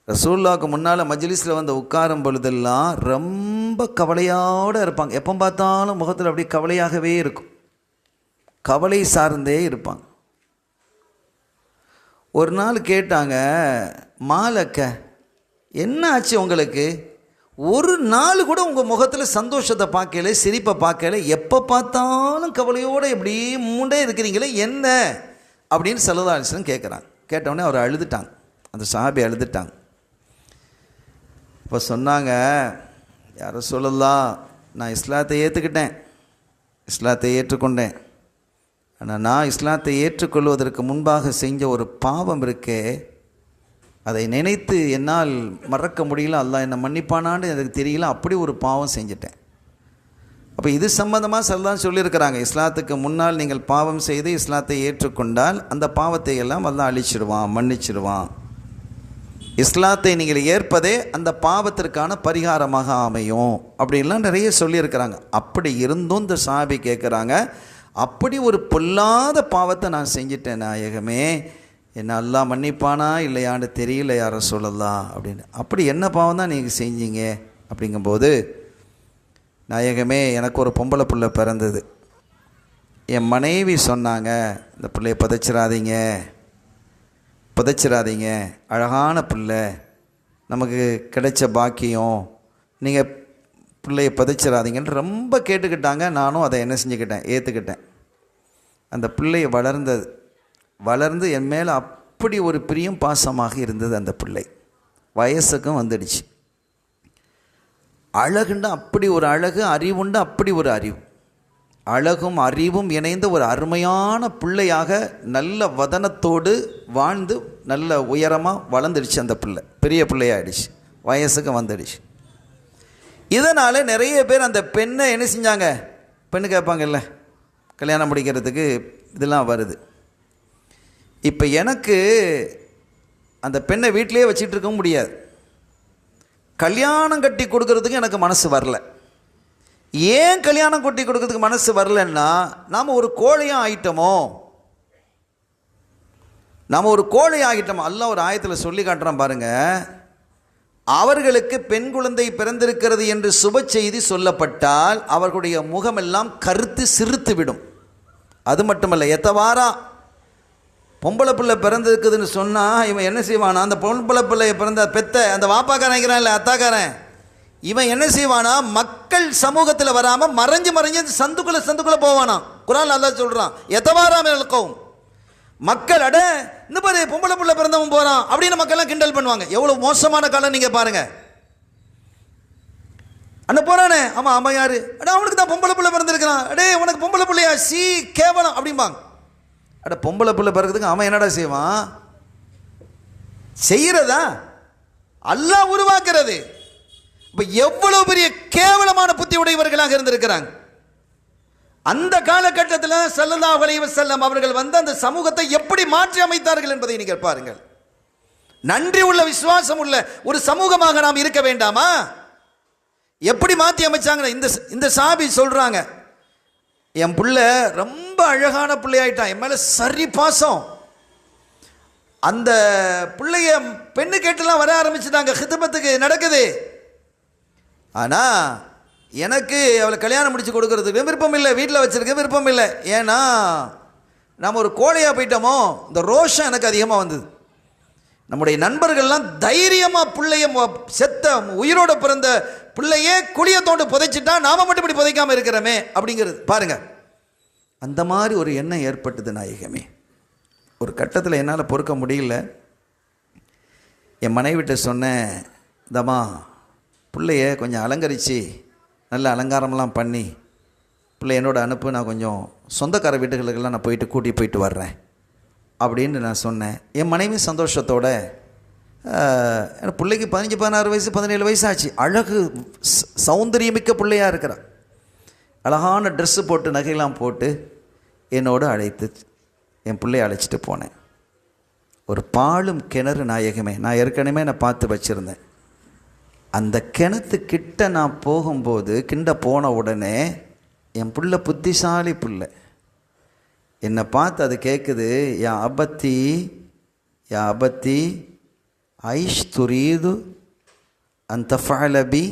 ரசூலுல்லாஹ்க்கு முன்னால் மஜ்லிஸில் வந்து உட்காரும் பொழுதெல்லாம் ரொம்ப கவலையோடு இருப்பாங்க. எப்போ பார்த்தாலும் முகத்தில் அப்படியே கவலையாகவே இருக்கும், கவலை சார்ந்தே இருப்பாங்க. ஒரு நாள் கேட்டாங்க, மாலக்க என்ன ஆச்சு உங்களுக்கு? ஒரு நாள் கூட உங்கள் முகத்தில் சந்தோஷத்தை பார்க்கல, சிரிப்பை பார்க்கல, எப்போ பார்த்தாலும் கவலையோடு எப்படி மூண்டே இருக்கிறீங்களே, என்ன அப்படின்னு ஸல்லல்லாஹு அலைஹி வஸல்லம் கேட்குறாங்க. கேட்டவுடனே அவர் அழுதுட்டாங்க, அந்த சஹாபி அழுதுட்டாங்க. இப்போ சொன்னாங்க, யா ரசூலல்லாஹ், நான் இஸ்லாத்தை ஏற்றுக்கிட்டேன், இஸ்லாத்தை ஏற்றுக்கொண்டேன். ஆனால் நான் இஸ்லாத்தை ஏற்றுக்கொள்வதற்கு முன்பாக செஞ்ச ஒரு பாவம் இருக்கே, அதை நினைத்து என்னால் மறக்க முடியல, அல்லாஹ் என்னை மன்னிப்பானான்னு எனக்கு தெரியல, அப்படி ஒரு பாவம் செஞ்சிட்டேன். அப்போ இது சம்பந்தமாக ஸல்லல்லாஹு சொல்லியிருக்கிறாங்க, இஸ்லாத்துக்கு முன்னால் நீங்கள் பாவம் செய்து இஸ்லாத்தை ஏற்றுக்கொண்டால் அந்த பாவத்தை எல்லாம் அல்லாஹ் அழிச்சிடுவான், மன்னிச்சிடுவான். இஸ்லாத்தை நீங்கள் ஏற்பதே அந்த பாவத்திற்கான பரிகாரமாக அமையும் அப்படின்லாம் நிறைய சொல்லியிருக்கிறாங்க. அப்படி இருந்தும் இந்த சஹாபி கேட்குறாங்க, அப்படி ஒரு பொல்லாத பாவத்தை நான் செஞ்சிட்டேன் நாயகமே, என்ன அல்லாஹ் மன்னிப்பானா இல்லையான்னு தெரியல யா ரசூலல்லாஹ் அப்படின்னு. அப்படி என்ன பாவம் தான் நீங்கள் செஞ்சீங்க அப்படிங்கும்போது, நாயகமே எனக்கு ஒரு பொம்பளை பிள்ளை பிறந்தது, என் மனைவி சொன்னாங்க இந்த பிள்ளையை புதைச்சிடாதீங்க, அழகான பிள்ளை, நமக்கு கிடைச்ச பாக்கியம், நீங்கள் பிள்ளையை புதைச்சிடாதீங்கன்னு ரொம்ப கேட்டுக்கிட்டாங்க. நானும் அதை என்ன செஞ்சுக்கிட்டேன், ஏற்றுக்கிட்டேன். அந்த பிள்ளை வளர்ந்து என் மேலே அப்படி ஒரு பிரியம் பாசமாக இருந்தது. அந்த பிள்ளை வயசுக்கும் வந்துடுச்சு. அழகுண்டா அப்படி ஒரு அழகு, அறிவுண்டா அப்படி ஒரு அறிவு, அழகும் அறிவும் இணைந்த ஒரு அருமையான பிள்ளையாக நல்ல வதனத்தோடு வாழ்ந்து நல்ல உயரமாக வளர்ந்துடுச்சு. அந்த பிள்ளை பெரிய பிள்ளையாயிடுச்சு, வயசுக்கு வந்துடுச்சு. இதனால் நிறைய பேர் அந்த பெண்ணை என்ன செஞ்சாங்க, பெண்ணு கேட்பாங்கல்ல கல்யாணம் முடிக்கிறதுக்கு, இதெல்லாம் வருது. இப்போ எனக்கு அந்த பெண்ணை வீட்டிலே வச்சுட்டு இருக்க முடியாது, கல்யாணம் கட்டி கொடுக்கறதுக்கு எனக்கு மனசு வரல. ஏன் கல்யாணம் கட்டி கொடுக்கறதுக்கு மனசு வரலன்னா, நாம் ஒரு கோழையாக ஆயிட்டோமோ, நாம் ஒரு கோழை ஆகிட்டோம். அல்லாஹ் ஒரு ஆயத்தில் சொல்லி காட்டுறான் பாருங்க, அவர்களுக்கு பெண் குழந்தை பிறந்திருக்கிறது என்று சுப செய்தி சொல்லப்பட்டால் அவர்களுடைய முகமெல்லாம் கருத்து சிறுத்து விடும். அது மட்டுமல்ல, எத்தவாரா பொம்பளை பிள்ளை பிறந்திருக்குதுன்னு சொன்னால் இவன் என்ன செய்வானா, அந்த பொம்பளை பிள்ளைய பிறந்த பெத்த அந்த வாப்பாக்காரன் இருக்கிறான் இல்லை அத்தாக்காரன், இவன் என்ன செய்வானா, மக்கள் சமூகத்தில் வராமல் மறைஞ்சு சந்துக்குள்ளே போவானா. குர்ஆன்ல அல்லாஹ் சொல்கிறான், எத்தவாராம இருக்கும் மக்கள், அட இந்த பாரு பொம்பளை பிள்ளை பிறந்தவன் போகிறான் அப்படின்னு மக்கள்லாம் கிண்டல் பண்ணுவாங்க. எவ்வளோ மோசமான காலம் நீங்கள் பாருங்கள். அண்ணா போகிறானே, ஆமாம் ஆமாம் யார், அடா அவனுக்கு தான் பொம்பளை பிள்ளை பிறந்திருக்கிறான், அடே உனக்கு பொம்பளை பிள்ளையா, சி கேவலம் அப்படிம்பாங்க. அட பொம்பளை பிள்ளை பிறகுறதுக்கு அவன் என்னடா செய்வான், செய்கிறதா அல்லாஹ் உருவாக்குறது. இப்போ எவ்வளவு பெரிய கேவலமான புத்தி உடையவர்களாக இருந்திருக்கிறாங்க. அந்த காலகட்டத்தில் ஸல்லல்லாஹு அலைஹி வஸல்லம் அவர்கள் வந்து அந்த சமூகத்தை எப்படி மாற்றி அமைத்தார்கள் என்பதை நீங்கள் பாருங்கள். நன்றி உள்ள விசுவாசம் உள்ள ஒரு சமூகமாக நாம் இருக்க வேண்டாமா? எப்படி மாற்றி அமைச்சாங்க. இந்த சாபி சொல்றாங்க, என் பிள்ளை ரொம்ப அழகான பிள்ளையாயிட்டான், என் மேலே சரி பாசம். அந்த பிள்ளைய பெண்ணு கேட்டுலாம் வர ஆரம்பிச்சுட்டாங்க, ஹிதமத்துக்கு நடக்குது. ஆனால் எனக்கு அவளை கல்யாணம் முடிச்சு கொடுக்கறதுக்கு விருப்பம் இல்லை, வீட்டில் வச்சிருக்க விருப்பம் இல்லை. ஏன்னா நாம் ஒரு கோழையாக போயிட்டோமோ, இந்த ரோஷம் எனக்கு அதிகமாக வந்தது. நம்முடைய நண்பர்கள்லாம் தைரியமாக பிள்ளைய செத்த உயிரோட பிறந்த பிள்ளையே குழிய தோண்டு புதைச்சிட்டா நாம மட்டும் இப்படி புதைக்காமல் இருக்கிறோமே அப்படிங்கிறது பாருங்க. அந்த மாதிரி ஒரு எண்ணம் ஏற்பட்டது நாயகமே. ஒரு கட்டத்தில் என்னால் பொறுக்க முடியல. என் மனைவிட்ட சொன்னேன், இந்தம்மா பிள்ளைய கொஞ்சம் அலங்கரித்து நல்ல அலங்காரம்லாம் பண்ணி பிள்ளை என்னோட அனுப்பு, நான் கொஞ்சம் சொந்தக்கார வீட்டுகளுக்கெல்லாம் நான் போயிட்டு வர்றேன் அப்படின்னு நான் சொன்னேன். என் மனைவி சந்தோஷத்தோட, பிள்ளைக்கு 15, 16 வயசு 17 வயசு ஆச்சு, அழகு சௌந்தரியமிக்க பிள்ளையாக இருக்கிறான். அழகான ட்ரெஸ்ஸு போட்டு நகையெல்லாம் போட்டு என்னோடு அழைத்து என் பிள்ளைய அழைச்சிட்டு போனேன். ஒரு பாலும் கிணறு நாயகமே, நான் ஏற்கனவே நான் பார்த்து வச்சுருந்தேன். அந்த கிணத்துக்கிட்ட நான் போகும்போது கிண்ட போன உடனே என் பிள்ளை புத்திசாலி பிள்ளை என்னை பார்த்து அது கேட்குது, யா அபத்தி ஐஷ் துரீது அந்த ஃபலபி,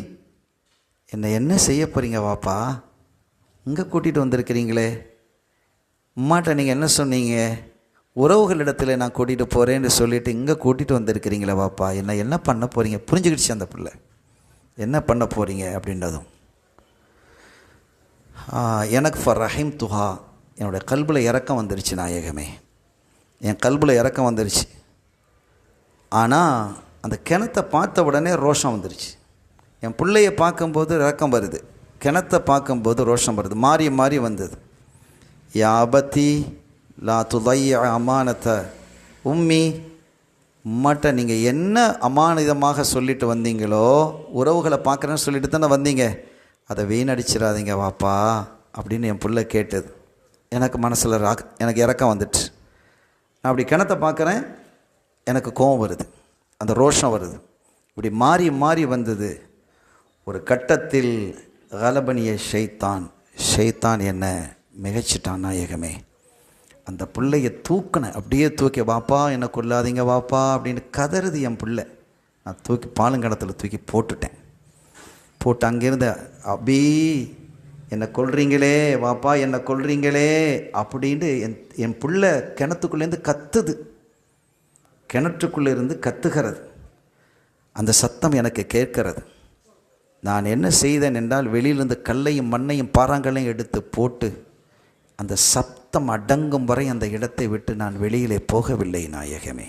என்னை என்ன செய்ய போகிறீங்க வாப்பா, இங்கே கூட்டிகிட்டு வந்திருக்கிறீங்களே, அம்மாட்ட நீங்கள் என்ன சொன்னீங்க, உறவுகளிடத்தில் நான் கூட்டிகிட்டு போகிறேன்னு சொல்லிவிட்டு இங்கே கூட்டிகிட்டு வந்திருக்கிறீங்களே வாப்பா, என்ன பண்ண போகிறீங்க. புரிஞ்சுக்கிடுச்சு அந்த பிள்ளை, என்ன பண்ண போகிறீங்க அப்படின்றதும். எனக்கு ஃபார் ரஹீம் துஹா, என்னுடைய கல்பில் இறக்கம் வந்துருச்சு நாயகமே, என் கல்பில் இறக்கம் வந்துருச்சு. ஆனால் அந்த கிணத்தை பார்த்த உடனே ரோஷம் வந்துருச்சு. என் பிள்ளையை பார்க்கும்போது இறக்கம் வருது, கிணத்தை பார்க்கும்போது ரோஷம் வருது, மாறி மாறி வந்தது. யாபத்தி லா துதைய அமானத்தை உம்மி, அம்மாட்ட நீங்கள் என்ன அமானிதமாக சொல்லிட்டு வந்தீங்களோ, உறவுகளை பார்க்குறேன்னு சொல்லிட்டு தானே வந்தீங்க, அதை வீணடிச்சிடாதீங்க வாப்பா அப்படின்னு என் பிள்ளை கேட்டது. எனக்கு மனசில் எனக்கு இறக்கம் வந்துட்டு, நான் அப்படி கிணத்தை பார்க்குறேன், எனக்கு கோபம் வருது, அந்த ரோஷம் வருது, இப்படி மாறி மாறி வந்தது. ஒரு கட்டத்தில் கலபனிய ஷைத்தான் என்ன மிகச்சிட்டான் நாயகமே. அந்த பிள்ளையை தூக்கினேன், அப்படியே தூக்கி வாப்பா என்னை கொள்ளாதீங்க வாப்பா அப்படின்னு கதறுது என் பிள்ளை. நான் தூக்கி பாலுங்கணத்தில் தூக்கி போட்டுட்டேன். போட்டு அங்கேருந்து அபி என்னை கொல்றீங்களே வாப்பா, என்னை கொல்றீங்களே அப்படின்னு என் பிள்ளை கிணத்துக்குள்ளேருந்து கத்துது, கிணற்றுக்குள்ளே இருந்து கத்துகிறது. அந்த சத்தம் எனக்கு கேட்கிறது. நான் என்ன செய்தேன் என்றால், வெளியிலிருந்து கல்லையும் மண்ணையும் பாறாங்களையும் எடுத்து போட்டு அந்த சத்தம் அடங்கும் வரை அந்த இடத்தை விட்டு நான் வெளியிலே போகவில்லை நாயகமே.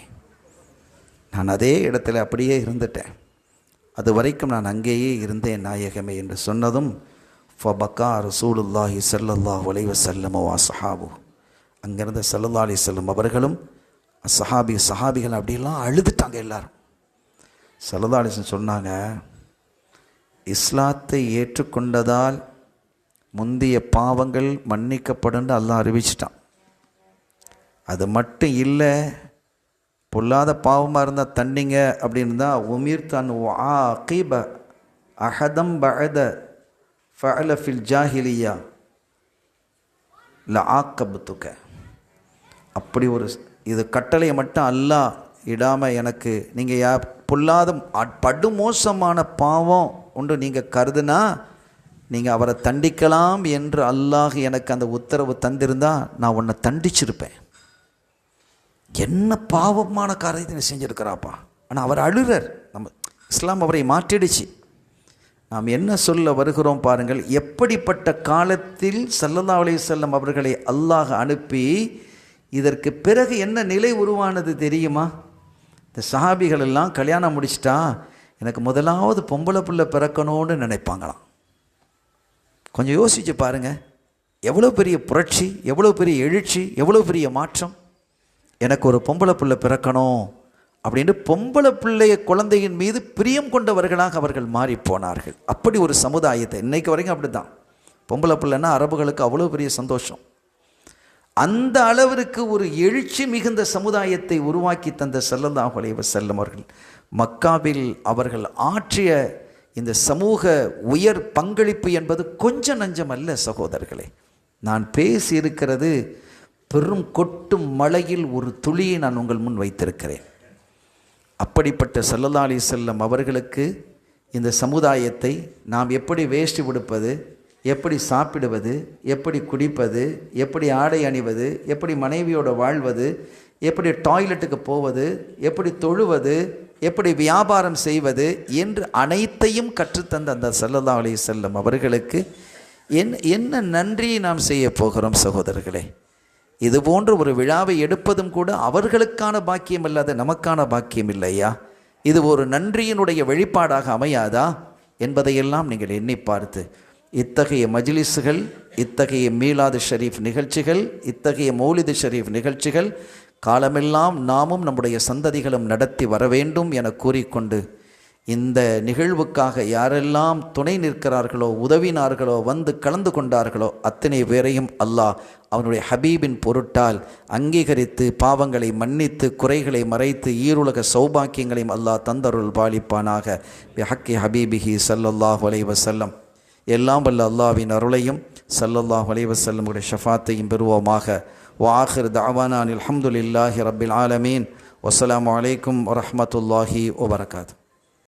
நான் அதே இடத்துல அப்படியே இருந்துட்டேன். அது வரைக்கும் நான் அங்கேயே இருந்தேன் நாயகமே என்று சொன்னதும் ஃபபக்கா ரசூலுல்லாஹி ஸல்லல்லாஹு அலைஹி வஸல்லம் வ ஸஹாபு, அங்கிருந்த ஸல்லல்லாஹு அலைஹி வஸல்லம் அவர்களும் சஹாபிகள் அப்படியெல்லாம் அழுதுட்டாங்க எல்லாரும். ஸல்லல்லாஹு அலைஹி வஸல்லம் சொன்னாங்க, இஸ்லாத்தை ஏற்றுக்கொண்டதால் முந்தைய பாவங்கள் மன்னிக்கப்படும் அல்லாஹ் அறிவிச்சிட்டான். அது மட்டும் இல்லை, பொல்லாத பாவமாக இருந்தால் தண்டிங்க அப்படின்னு தான் உமீர் தன் ஆகிப அஹதம் பஅத ஃபஅல ஃபில் ஜாஹிலியா ல ஆக்கபத்துக்க, அப்படி ஒரு இது கட்டளையை மட்டும் அல்லாஹ் இடாமல் எனக்கு நீங்கள் பொல்லாத படுமோசமான பாவம் ஒன்று நீங்கள் கருதுனா நீங்கள் அவரை தண்டிக்கலாம் என்று அல்லாஹ் எனக்கு அந்த உத்தரவு தந்திருந்தா நான் உன்னை தண்டிச்சிருப்பேன். என்ன பாவமான காரியத்தை நீ செஞ்சுருக்கிறாப்பா. ஆனால் அவர் அழுறார். நம்ம இஸ்லாம் அவரை மாற்றிடுச்சு. நாம் என்ன சொல்ல வருகிறோம் பாருங்கள். எப்படிப்பட்ட காலத்தில் ஸல்லல்லாஹு அலைஹி வஸல்லம் அவர்களை அல்லாஹ் அனுப்பி இதற்கு பிறகு என்ன நிலை உருவானது தெரியுமா? இந்த சஹாபிகள் எல்லாம் கல்யாணம் முடிச்சிட்டா எனக்கு முதலாவது பொம்பளை பிள்ளை பிறக்கணும்னு நினைப்பாங்களாம். கொஞ்சம் யோசிச்சு பாருங்கள். எவ்வளோ பெரிய புரட்சி, எவ்வளோ பெரிய எழுச்சி, எவ்வளோ பெரிய மாற்றம். எனக்கு ஒரு பொம்பளை பிள்ளை பிறக்கணும் அப்படின்ட்டு பொம்பளை பிள்ளைய குழந்தையின் மீது பிரியம் கொண்டவர்களாக அவர்கள் மாறி போனார்கள். அப்படி ஒரு சமுதாயத்தை இன்னைக்கு வரைக்கும் அப்படி தான். பொம்பளை பிள்ளைன்னா அரபுகளுக்கு அவ்வளோ பெரிய சந்தோஷம். அந்த அளவிற்கு ஒரு எழுச்சி மிகுந்த சமுதாயத்தை உருவாக்கி தந்த ஸல்லல்லாஹு அலைஹி வஸல்லம் அவர்கள் மக்காவில் அவர்கள் ஆற்றிய இந்த சமூக உயர் பங்களிப்பு என்பது கொஞ்சம் நஞ்சம் அல்ல சகோதரர்களே. நான் பேசியிருக்கிறது பெரும் கொட்டும் மழையில் ஒரு துளியை நான் உங்கள் முன் வைத்திருக்கிறேன். அப்படிப்பட்ட ஸல்லல்லாஹு அலைஹி வஸல்லம் அவர்களுக்கு இந்த சமுதாயத்தை நாம் எப்படி வேஷ்டி உடுப்பது, எப்படி சாப்பிடுவது, எப்படி குடிப்பது, எப்படி ஆடை அணிவது, எப்படி மனைவியோடு வாழ்வது, எப்படி டாய்லெட்டுக்கு போவது, எப்படி தொழுவது, எப்படி வியாபாரம் செய்வது என்று அனைத்தையும் கற்றுத்தந்த அந்த ஸல்லல்லாஹு அலைஹி வஸல்லம் அவர்களுக்கு என்ன நன்றியை நாம் செய்ய போகிறோம் சகோதரர்களே. இது போன்ற ஒரு விழாவை எடுப்பதும் கூட அவர்களுக்கான பாக்கியம் இல்லாத நமக்கான பாக்கியம் இல்லையா? இது ஒரு நன்றியினுடைய வெளிப்பாடாக அமையாதா என்பதையெல்லாம் நீங்கள் எண்ணி பார்த்து இத்தகைய மஜ்லிஸ்கள், இத்தகைய மீலாது ஷரீஃப் நிகழ்ச்சிகள், இத்தகைய மௌலிது ஷரீஃப் நிகழ்ச்சிகள் காலமெல்லாம் நாமும் நம்முடைய சந்ததிகளும் நடத்தி வர வேண்டும் என கூறிக்கொண்டு இந்த நிகழ்வுக்காக யாரெல்லாம் துணை நிற்கிறார்களோ, உதவினார்களோ, வந்து கலந்து கொண்டார்களோ அத்தனை பேரையும் அல்லாஹ் அவனுடைய ஹபீபின் பொருட்டால் அங்கீகரித்து பாவங்களை மன்னித்து குறைகளை மறைத்து ஈருலக சௌபாக்கியங்களையும் அல்லாஹ் தந்தருள் பாலிப்பானாக. பிஹக்கி ஹபீபிஹி ஸல்லல்லாஹு அலைஹி வஸல்லம். எல்லாம் வல்ல அல்லாஹ்வின் அருளையும் ஸல்லல்லாஹு அலைஹி வஸல்லமுடைய ஷஃபாத்தையும் பெறுவோமாக. வஆகிர் தஅவானா அல்ஹம்துலில்லாஹி ரப்பில் ஆலமீன். வஸ்ஸலாமு அலைக்கும் வரஹ்மத்துல்லாஹி வபரகாத்துஹு.